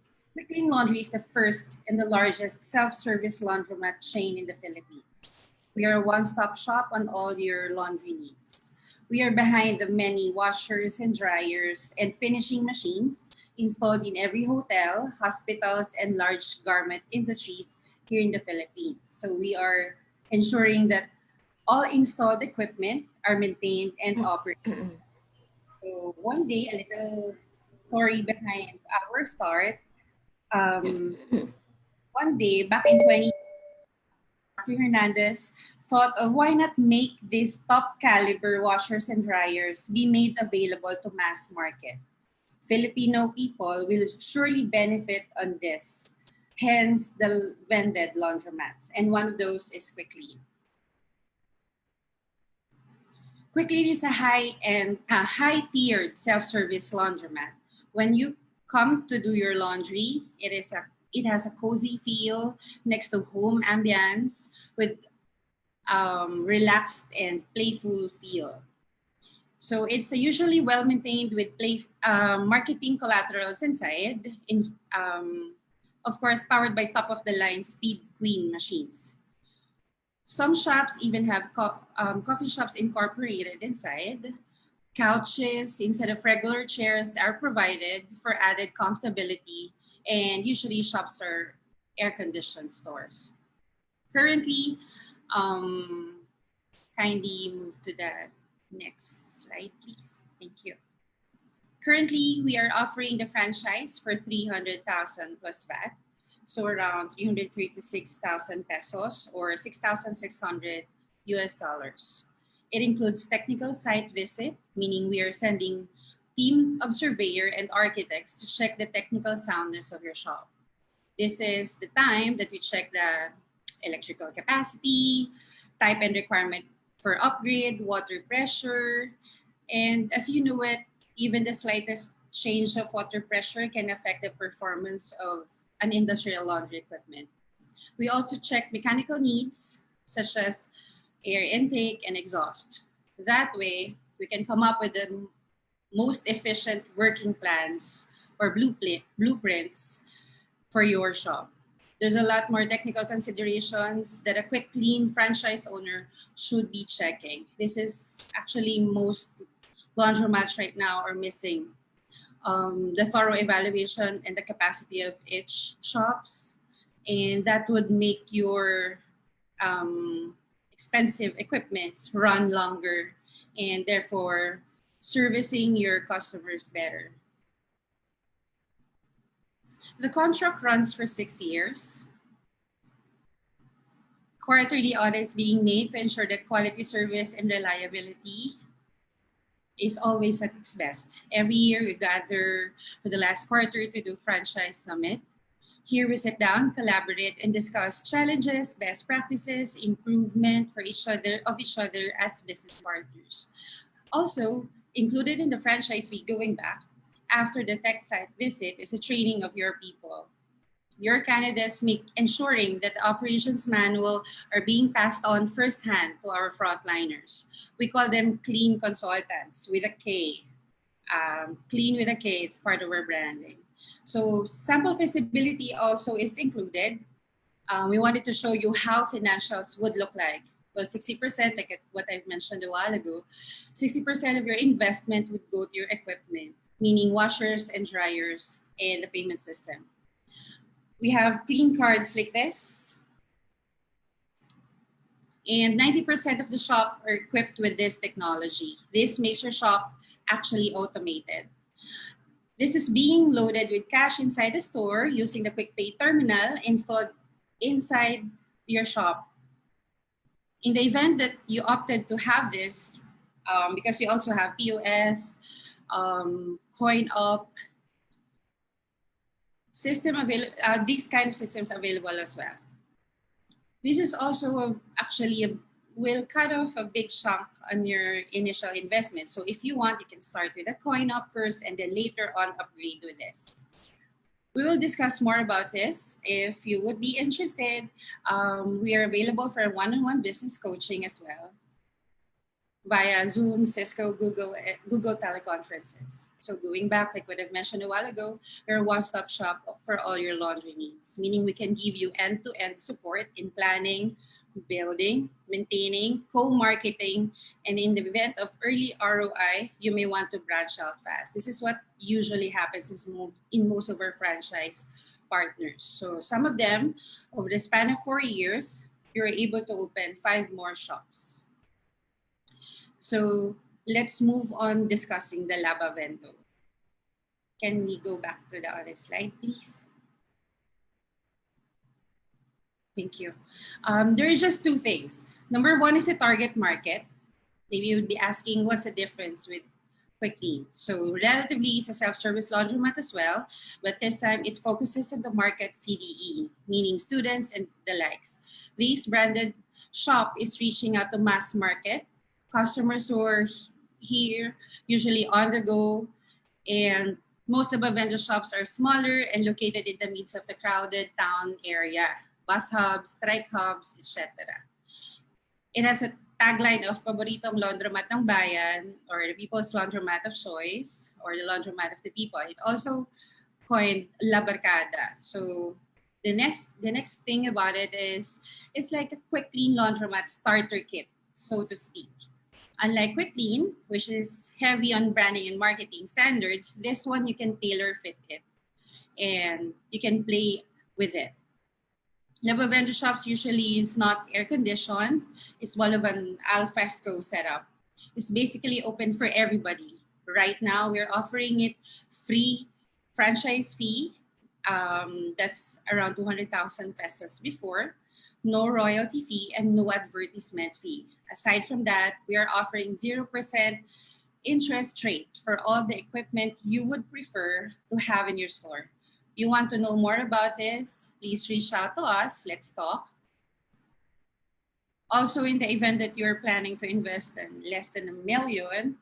is the first and the largest self-service laundromat chain in the Philippines. We are a one-stop shop on all your laundry needs. We are behind the many washers and dryers and finishing machines installed in every hotel, hospitals, and large garment industries here in the Philippines. So we are ensuring that all installed equipment are maintained and operated. So one day, a little story behind our start. Um, One day, back in 20, Marky Hernandez thought of why not make these top caliber washers and dryers be made available to mass market. Filipino people will surely benefit on this. Hence the vended laundromats. And one of those is Quickly. Quickly is a high-tiered self-service laundromat. When you come to do your laundry, it has a cozy feel next to home ambience with relaxed and playful feel. So it's usually well maintained with marketing collaterals inside, of course, powered by top of the line Speed Queen machines. Some shops even have coffee shops incorporated inside. Couches instead of regular chairs are provided for added comfortability, and usually shops are air-conditioned stores. Currently, kindly move to the next slide, please. Thank you. Currently, we are offering the franchise for 300,000 plus VAT. So around 336,000 pesos or 6,600 US dollars. It includes technical site visit, meaning we are sending team of surveyor and architects to check the technical soundness of your shop. This is the time that we check the electrical capacity, type and requirement for upgrade, water pressure, and as you know it, even the slightest change of water pressure can affect the performance of an industrial laundry equipment. We also check mechanical needs such as air intake and exhaust. That way, we can come up with the most efficient working plans or blueprints for your shop. There's a lot more technical considerations that a quick clean franchise owner should be checking. This is actually most laundromats right now are missing. The thorough evaluation and the capacity of each shops, and that would make your expensive equipments run longer and therefore servicing your customers better. The contract runs for 6 years. Quarterly audits being made to ensure that quality service and reliability is always at its best. Every year we gather for the last quarter to do franchise summit. Here we sit down, collaborate, and discuss challenges, best practices, improvement for each other as business partners. Also, included in the franchise week going back, after the tech site visit is a training of your people. Your candidates ensuring that the operations manual are being passed on firsthand to our frontliners. We call them clean consultants with a K. Clean with a K, it's part of our branding. So sample feasibility also is included. We wanted to show you how financials would look like. Well, 60%, like what I mentioned a while ago, 60% of your investment would go to your equipment, meaning washers and dryers and the payment system. We have clean cards like this. And 90% of the shop are equipped with this technology. This makes your shop actually automated. This is being loaded with cash inside the store using the QuickPay terminal installed inside your shop. In the event that you opted to have this, because we also have POS, coin up, these kind of systems available as well. This is also will cut off a big chunk on your initial investment. So if you want, you can start with a coin up first and then later on upgrade with this. We will discuss more about this. If you would be interested, we are available for one-on-one business coaching as well via Zoom, Cisco, Google teleconferences. So going back, like what I've mentioned a while ago, we're a one-stop shop for all your laundry needs, meaning we can give you end-to-end support in planning, building, maintaining, co-marketing, and in the event of early ROI, you may want to branch out fast. This is what usually happens in most of our franchise partners. So some of them, over the span of 4 years, we were able to open 5 more shops. So let's move on discussing the Labavento. Can we go back to the other slide, please? Thank you. There are just two things. Number one is the target market. Maybe you would be asking, what's the difference with Quick Clean? So relatively, it's a self-service laundromat as well, but this time it focuses on the market CDE, meaning students and the likes. This branded shop is reaching out to mass market customers who are here, usually on the go, and most of the vendor shops are smaller and located in the midst of the crowded town area, bus hubs, trike hubs, etc. It has a tagline of Paboritong Laundromat ng Bayan, or the People's Laundromat of Choice, or the Laundromat of the People. It also coined La Barcada. So the next thing about it is it's like a Quick Clean laundromat starter kit, so to speak. Unlike Quick Clean, which is heavy on branding and marketing standards, this one you can tailor fit it and you can play with it. Labo vendor shops usually is not air conditioned. It's one of an al fresco setup. It's basically open for everybody. Right now, we're offering it free franchise fee. That's around 200,000 pesos before. No royalty fee and no advertisement fee. Aside from that, we are offering 0% interest rate for all the equipment you would prefer to have in your store. You want to know more about this, please reach out to us. Let's talk. Also, in the event that you're planning to invest in less than ₱1 million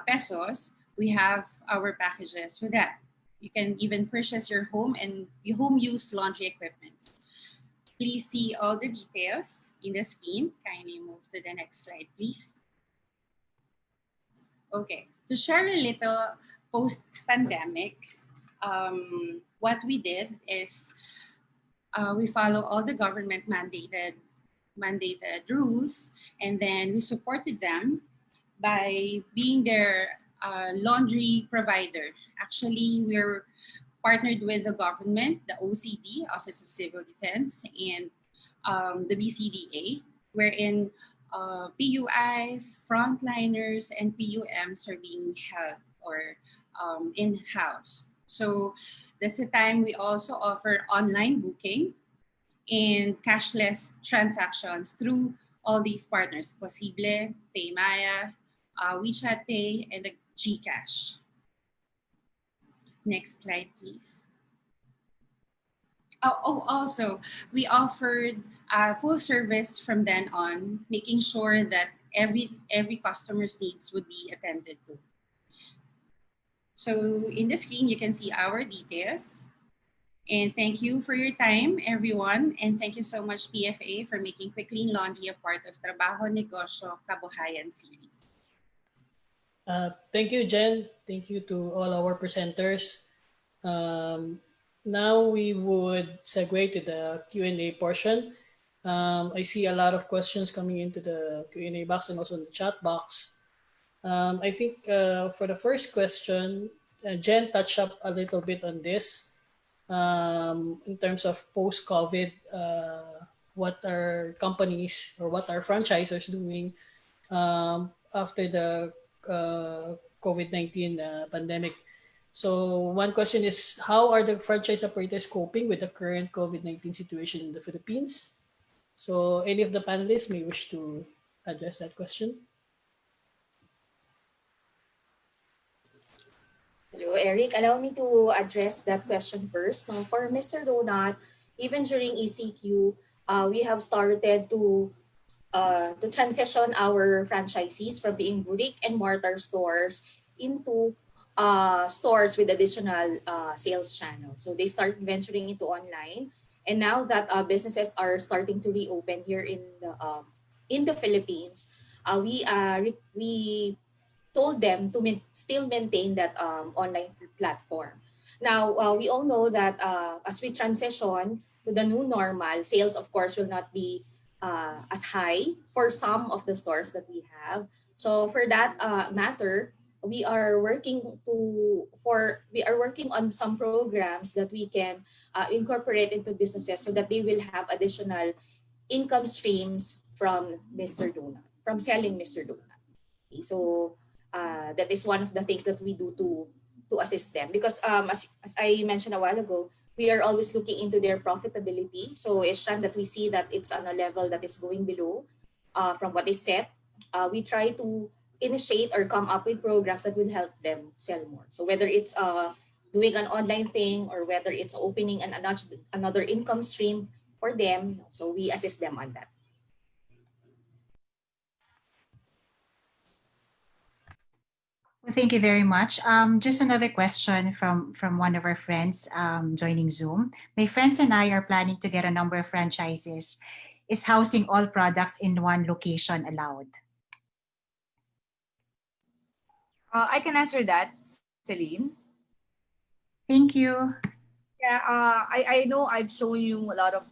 pesos, we have our packages for that. You can even purchase your home and your home use laundry equipments. Please see all the details in the screen. Kindly move to the next slide, please. Okay, to share a little post-pandemic, what we did is we follow all the government mandated rules, and then we supported them by being their laundry provider. Actually, we're partnered with the government, the OCD, Office of Civil Defense, and the BCDA, wherein PUIs, frontliners, and PUMs are being held or in-house. So that's the time we also offer online booking and cashless transactions through all these partners, Posible, PayMaya, WeChat Pay, and the GCash. Next slide, please. Also, we offered full service from then on, making sure that every customer's needs would be attended to. So in the screen, you can see our details. And thank you for your time, everyone. And thank you so much, PFA, for making Quick Clean Laundry a part of Trabaho, Negosyo, Kabuhayan series. Thank you, Jen. Thank you to all our presenters. Now we would segue to the Q&A portion. I see a lot of questions coming into the Q&A box and also in the chat box. I think for the first question, Jen touched up a little bit on this in terms of post-COVID, what are companies or what are franchisors doing after the COVID-19 pandemic. So one question is, how are the franchise operators coping with the current COVID-19 situation in the Philippines? So any of the panelists may wish to address that question. Hello, Eric. Allow me to address that question first. Now, for Mr. Donut, even during ECQ, we have started to transition our franchisees from being brick and mortar stores into stores with additional sales channels. So they start venturing into online, and now that businesses are starting to reopen here in the Philippines, we told them to still maintain that online platform. Now, we all know that as we transition to the new normal, sales, of course, will not be as high for some of the stores that we have. So for that matter, we are working on some programs that we can incorporate into businesses so that they will have additional income streams from Mr. Donut, from selling Mr. Donut. Okay, so that is one of the things that we do to assist them, because as I mentioned a while ago, we are always looking into their profitability. So each time that we see that it's on a level that is going below from what is set, we try to initiate or come up with programs that will help them sell more. So whether it's doing an online thing or whether it's opening another income stream for them, so we assist them on that. Well, thank you very much. Just another question from one of our friends joining Zoom. My friends and I are planning to get a number of franchises. Is housing all products in one location allowed? I can answer that, Celine. Thank you. Yeah, I know I've shown you a lot of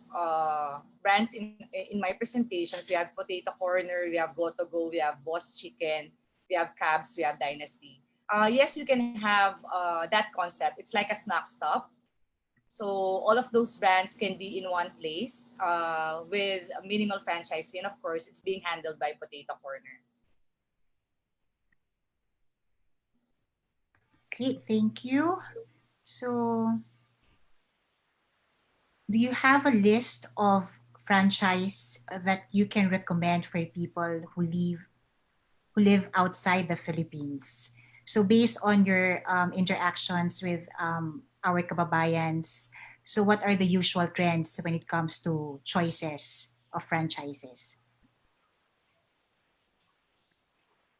brands in my presentations. We have Potato Corner, we have Go to Go, we have Boss Chicken, we have Cabs, we have Dynasty. Yes, you can have that concept. It's like a snack stop. So all of those brands can be in one place with a minimal franchise fee. And of course, it's being handled by Potato Corner. Great, thank you. So, do you have a list of franchise that you can recommend for people who live outside the Philippines? So based on your interactions with our kababayans, so what are the usual trends when it comes to choices of franchises?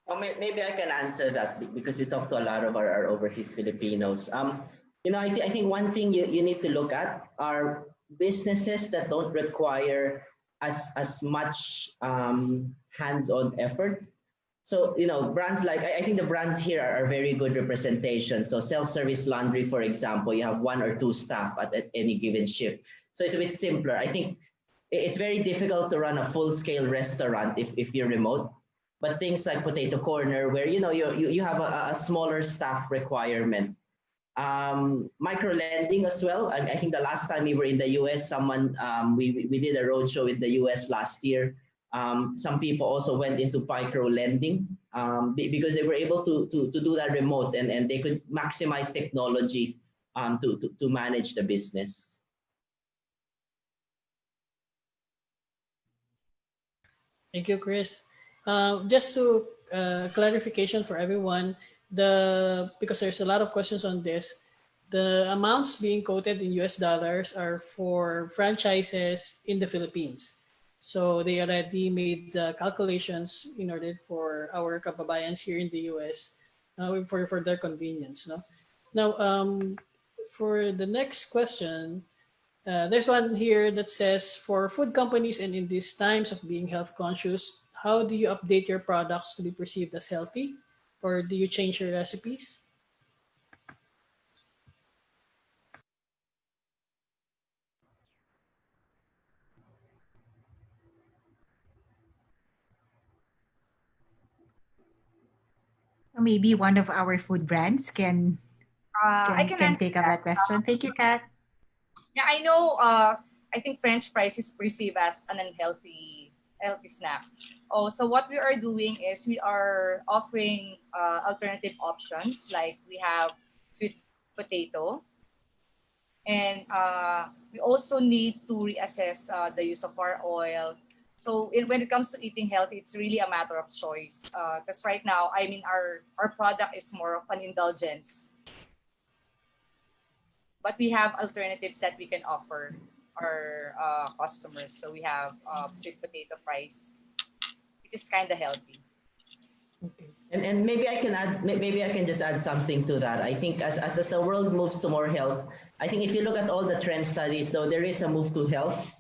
Well, maybe I can answer that because you talk to a lot of our overseas Filipinos. I think one thing you need to look at are businesses that don't require as much hands-on effort. So, brands like, I think the brands here are very good representation. So self-service laundry, for example, you have one or two staff at any given shift. So it's a bit simpler. I think it's very difficult to run a full-scale restaurant if you're remote. But things like Potato Corner, where you have a smaller staff requirement. Micro lending as well. I think the last time we were in the US, we did a roadshow in the US last year. Some people also went into micro lending because they were able to do that remote and they could maximize technology to manage the business. Thank you, Chris. Just to clarification for everyone, because there's a lot of questions on this, the amounts being quoted in US dollars are for franchises in the Philippines. So they already made the calculations in order for our kababayans here in the US for their convenience. No? Now, for the next question, there's one here that says, for food companies and in these times of being health conscious, how do you update your products to be perceived as healthy? Or do you change your recipes? Maybe one of our food brands can I can answer take up that. that question. Thank you, Kat. Yeah, I know. I think French fries is perceived as an unhealthy snack. Oh, so what we are doing is we are offering alternative options. Like we have sweet potato, and we also need to reassess the use of our oil. So when it comes to eating healthy, it's really a matter of choice. Because right now, I mean, our product is more of an indulgence. But we have alternatives that we can offer our customers. So we have sweet potato fries, which is kind of healthy. Okay. And maybe I can just add something to that. I think as the world moves to more health, I think if you look at all the trend studies, though, there is a move to health.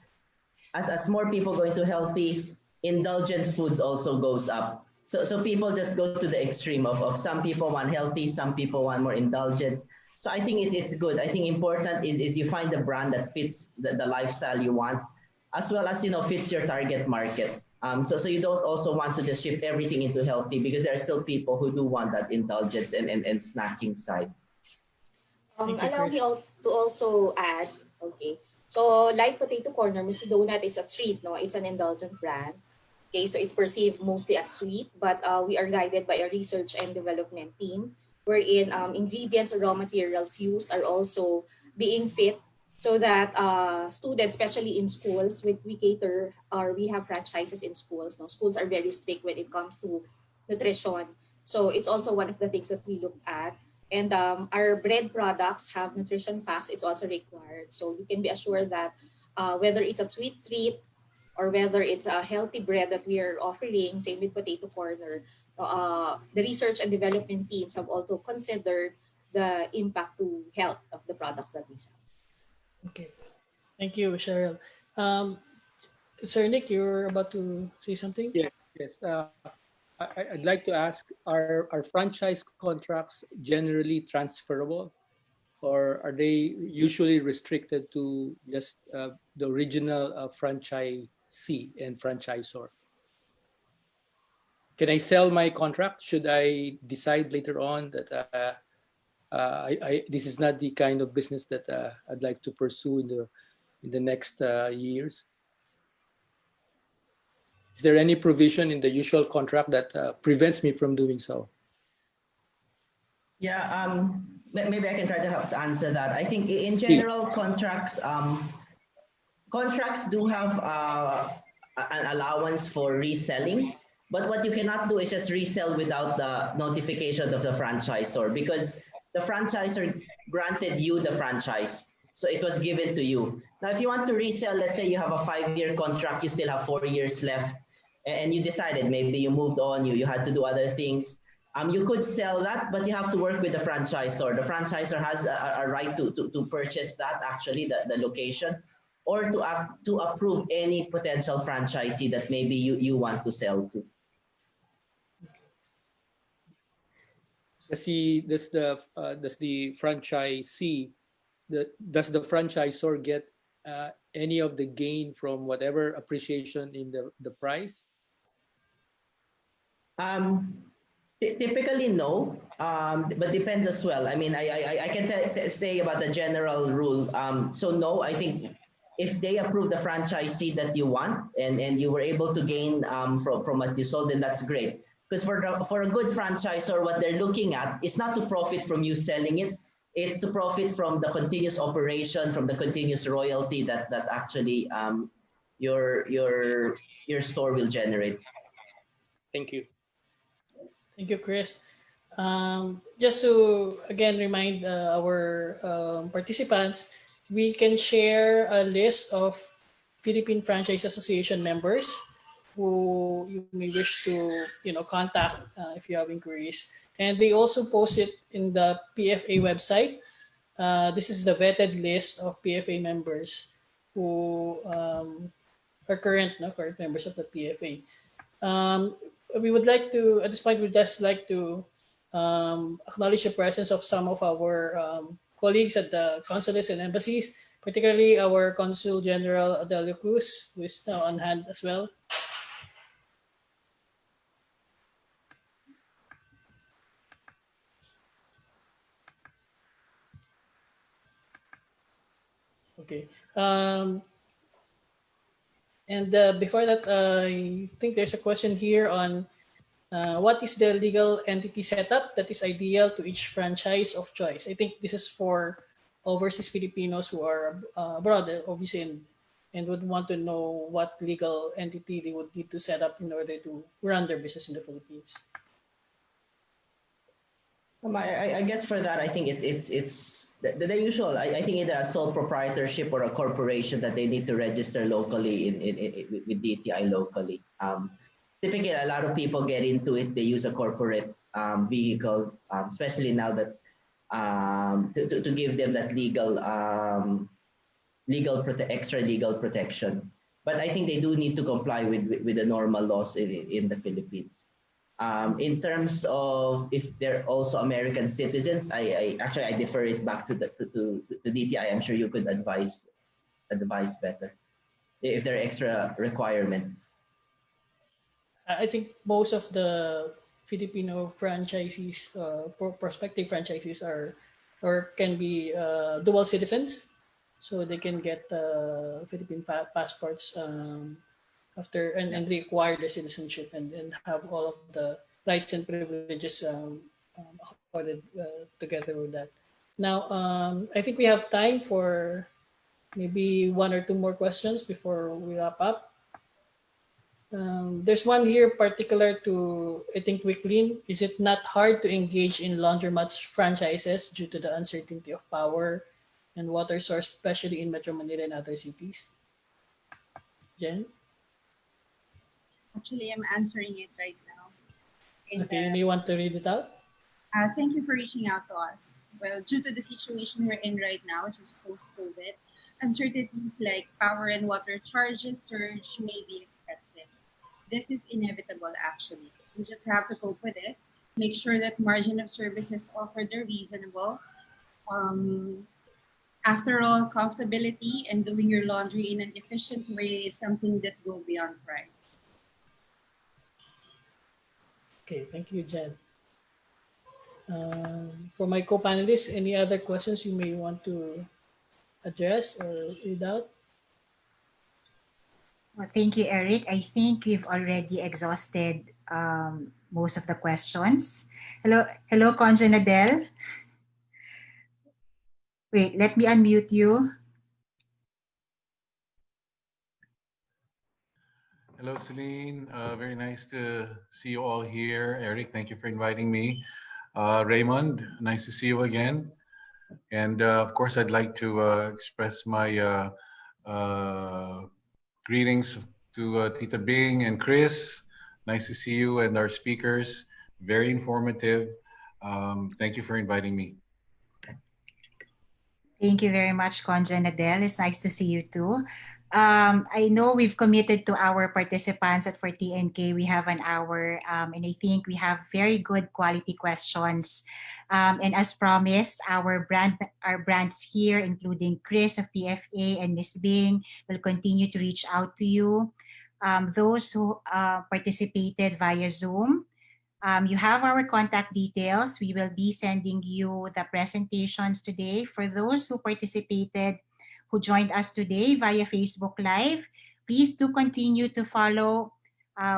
As more people go into healthy, indulgent foods also goes up. So people just go to the extreme of some people want healthy, some people want more indulgence. So I think it's good. I think important is you find the brand that fits the lifestyle you want, as well as fits your target market. So you don't also want to just shift everything into healthy, because there are still people who do want that indulgence and snacking side. Thank you, Allow me Chris. to also add, okay. So like Potato Corner, Mr. Donut is a treat, no? It's an indulgent brand. Okay, so it's perceived mostly as sweet, but we are guided by a research and development team wherein ingredients or raw materials used are also being fit so that students, especially in schools, we cater or we have franchises in schools. No, schools are very strict when it comes to nutrition. So it's also one of the things that we look at. And our bread products have nutrition facts. It's also required. So you can be assured that whether it's a sweet treat or whether it's a healthy bread that we are offering, same with Potato Corner, the research and development teams have also considered the impact to health of the products that we sell. Okay. Thank you, Cheryl. Um, Sir Nick, you were about to say something? Yes, yes. I'd like to ask, are franchise contracts generally transferable, or are they usually restricted to just the original franchisee and franchisor? Can I sell my contract? Should I decide later on that this is not the kind of business that I'd like to pursue in the next years? Is there any provision in the usual contract that prevents me from doing so? Yeah, maybe I can try to help to answer that. I think in general, contracts do have an allowance for reselling, but what you cannot do is just resell without the notification of the franchisor, because the franchisor granted you the franchise, so it was given to you. Now, if you want to resell, let's say you have a 5-year contract, you still have 4 years left, and you decided maybe you moved on, you had to do other things. You could sell that, but you have to work with the franchisor. The franchisor has a right to purchase that, actually, the location, or to approve any potential franchisee that maybe you want to sell to. Does the franchisee, does the franchisor get any of the gain from whatever appreciation in the price? Typically, no, but depends as well. I mean, I can say about the general rule. So no, I think if they approve the franchisee that you want, and you were able to gain from what you sold, then that's great. Because for a good franchisor, what they're looking at is not to profit from you selling it. It's to profit from the continuous operation, from the continuous royalty that actually your store will generate. Thank you. Thank you, Chris. Just to again remind our participants, we can share a list of Philippine Franchise Association members who you may wish to contact if you have inquiries, and they also post it in the PFA website. This is the vetted list of PFA members who are current members of the PFA. We would like to, at this point, we'd just like to acknowledge the presence of some of our colleagues at the consulates and embassies, particularly our Consul General Adelio Cruz, who is now on hand as well. Okay. And before that, I think there's a question here on what is the legal entity setup that is ideal to each franchise of choice? I think this is for overseas Filipinos who are abroad, obviously, and would want to know what legal entity they would need to set up in order to run their business in the Philippines. I guess for that, I think it's the usual. I think either a sole proprietorship or a corporation that they need to register locally with DTI locally. Typically, a lot of people get into it. They use a corporate vehicle, especially now that to give them that extra legal protection. But I think they do need to comply with the normal laws in the Philippines. In terms of if they're also American citizens, I defer it back to DTI. I'm sure you could advise better if there are extra requirements. I think most of the Filipino franchisees, prospective franchisees, are or can be dual citizens. so they can get Philippine passports after and reacquire their citizenship and have all of the rights and privileges accorded together with that. Now, I think we have time for maybe one or two more questions before we wrap up. There's one here particular to, I think, Wicklin. Is it not hard to engage in laundromats franchises due to the uncertainty of power and water source, especially in Metro Manila and other cities? Jen? Actually, I'm answering it right now. And, Okay, you may want to read it out. thank you for reaching out to us. Well, due to the situation we're in right now, which is post-COVID, uncertainties like power and water charges surge may be expected. This is inevitable, actually. We just have to cope with it. Make sure that margin of services offered are reasonable. After all, comfortability and doing your laundry in an efficient way is something that go beyond price. Okay, thank you, Jen. For my co-panelists, any other questions you may want to address or read out? Well, thank you, Eric. I think we've already exhausted most of the questions. Hello, Conja Nadel. Wait, let me unmute you. Hello, Celine. Very nice to see you all here. Eric, thank you for inviting me. Raymond, nice to see you again. And of course, I'd like to express my greetings to Tita Bing and Chris. Nice to see you and our speakers. Very informative. Thank you for inviting me. Thank you very much, Conja Nadel. It's nice to see you too. I know we've committed to our participants that for TNK we have an hour, and I think we have very good quality questions. And as promised, our brands here, including Chris of PFA and Ms. Bing, will continue to reach out to you. Those who participated via Zoom, you have our contact details. We will be sending you the presentations today. For those who participated, who joined us today via Facebook Live, please do continue to follow.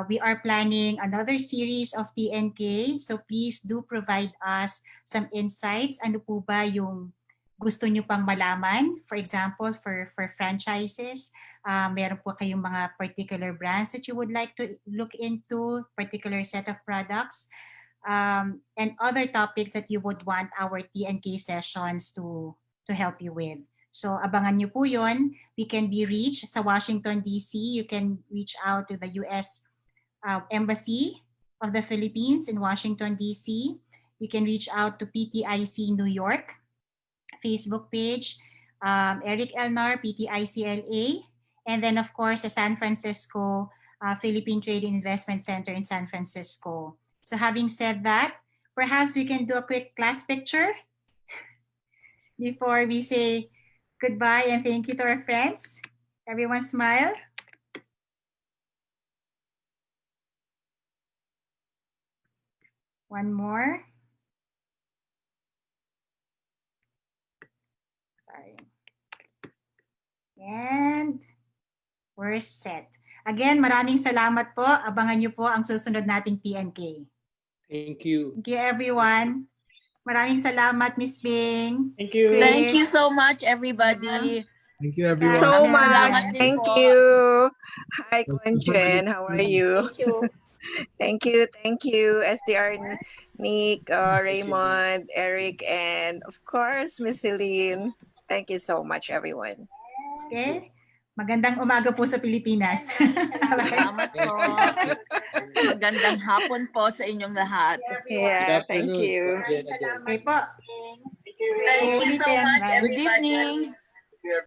We are planning another series of TNK, so please do provide us some insights. Ano po ba yung gusto nyo pang malaman? For example, for franchises, meron po kayong mga particular brands that you would like to look into, particular set of products, and other topics that you would want our TNK sessions to help you with. So abangan nyo po yun. We can be reached sa Washington, D.C. You can reach out to the U.S. Embassy of the Philippines in Washington, D.C. You can reach out to PTIC New York Facebook page, Eric Elnar, PTIC LA, and then of course the San Francisco Philippine Trade and Investment Center in San Francisco. So having said that, perhaps we can do a quick class picture before we say goodbye and thank you to our friends. Everyone smile. One more. Sorry. And we're set. Again, maraming salamat po. Abangan niyo po ang susunod nating TNK. Thank you. Thank you, everyone. Maraming salamat, Miss Bing. Thank you. Chris. Thank you so much, everybody. Thank you, everyone. So Maraming salamat much. din Thank po. you. Hi, Thank you. Conjen. How are you? Thank you. Thank you. Thank you, SDR Nick, Raymond, Eric, and of course, Miss Celine. Thank you so much, everyone. Okay. Magandang umaga po sa Pilipinas. Salamat po. Magandang hapon po sa inyong lahat. Yeah, thank you. Okay po. Thank you so much, everybody. Good evening.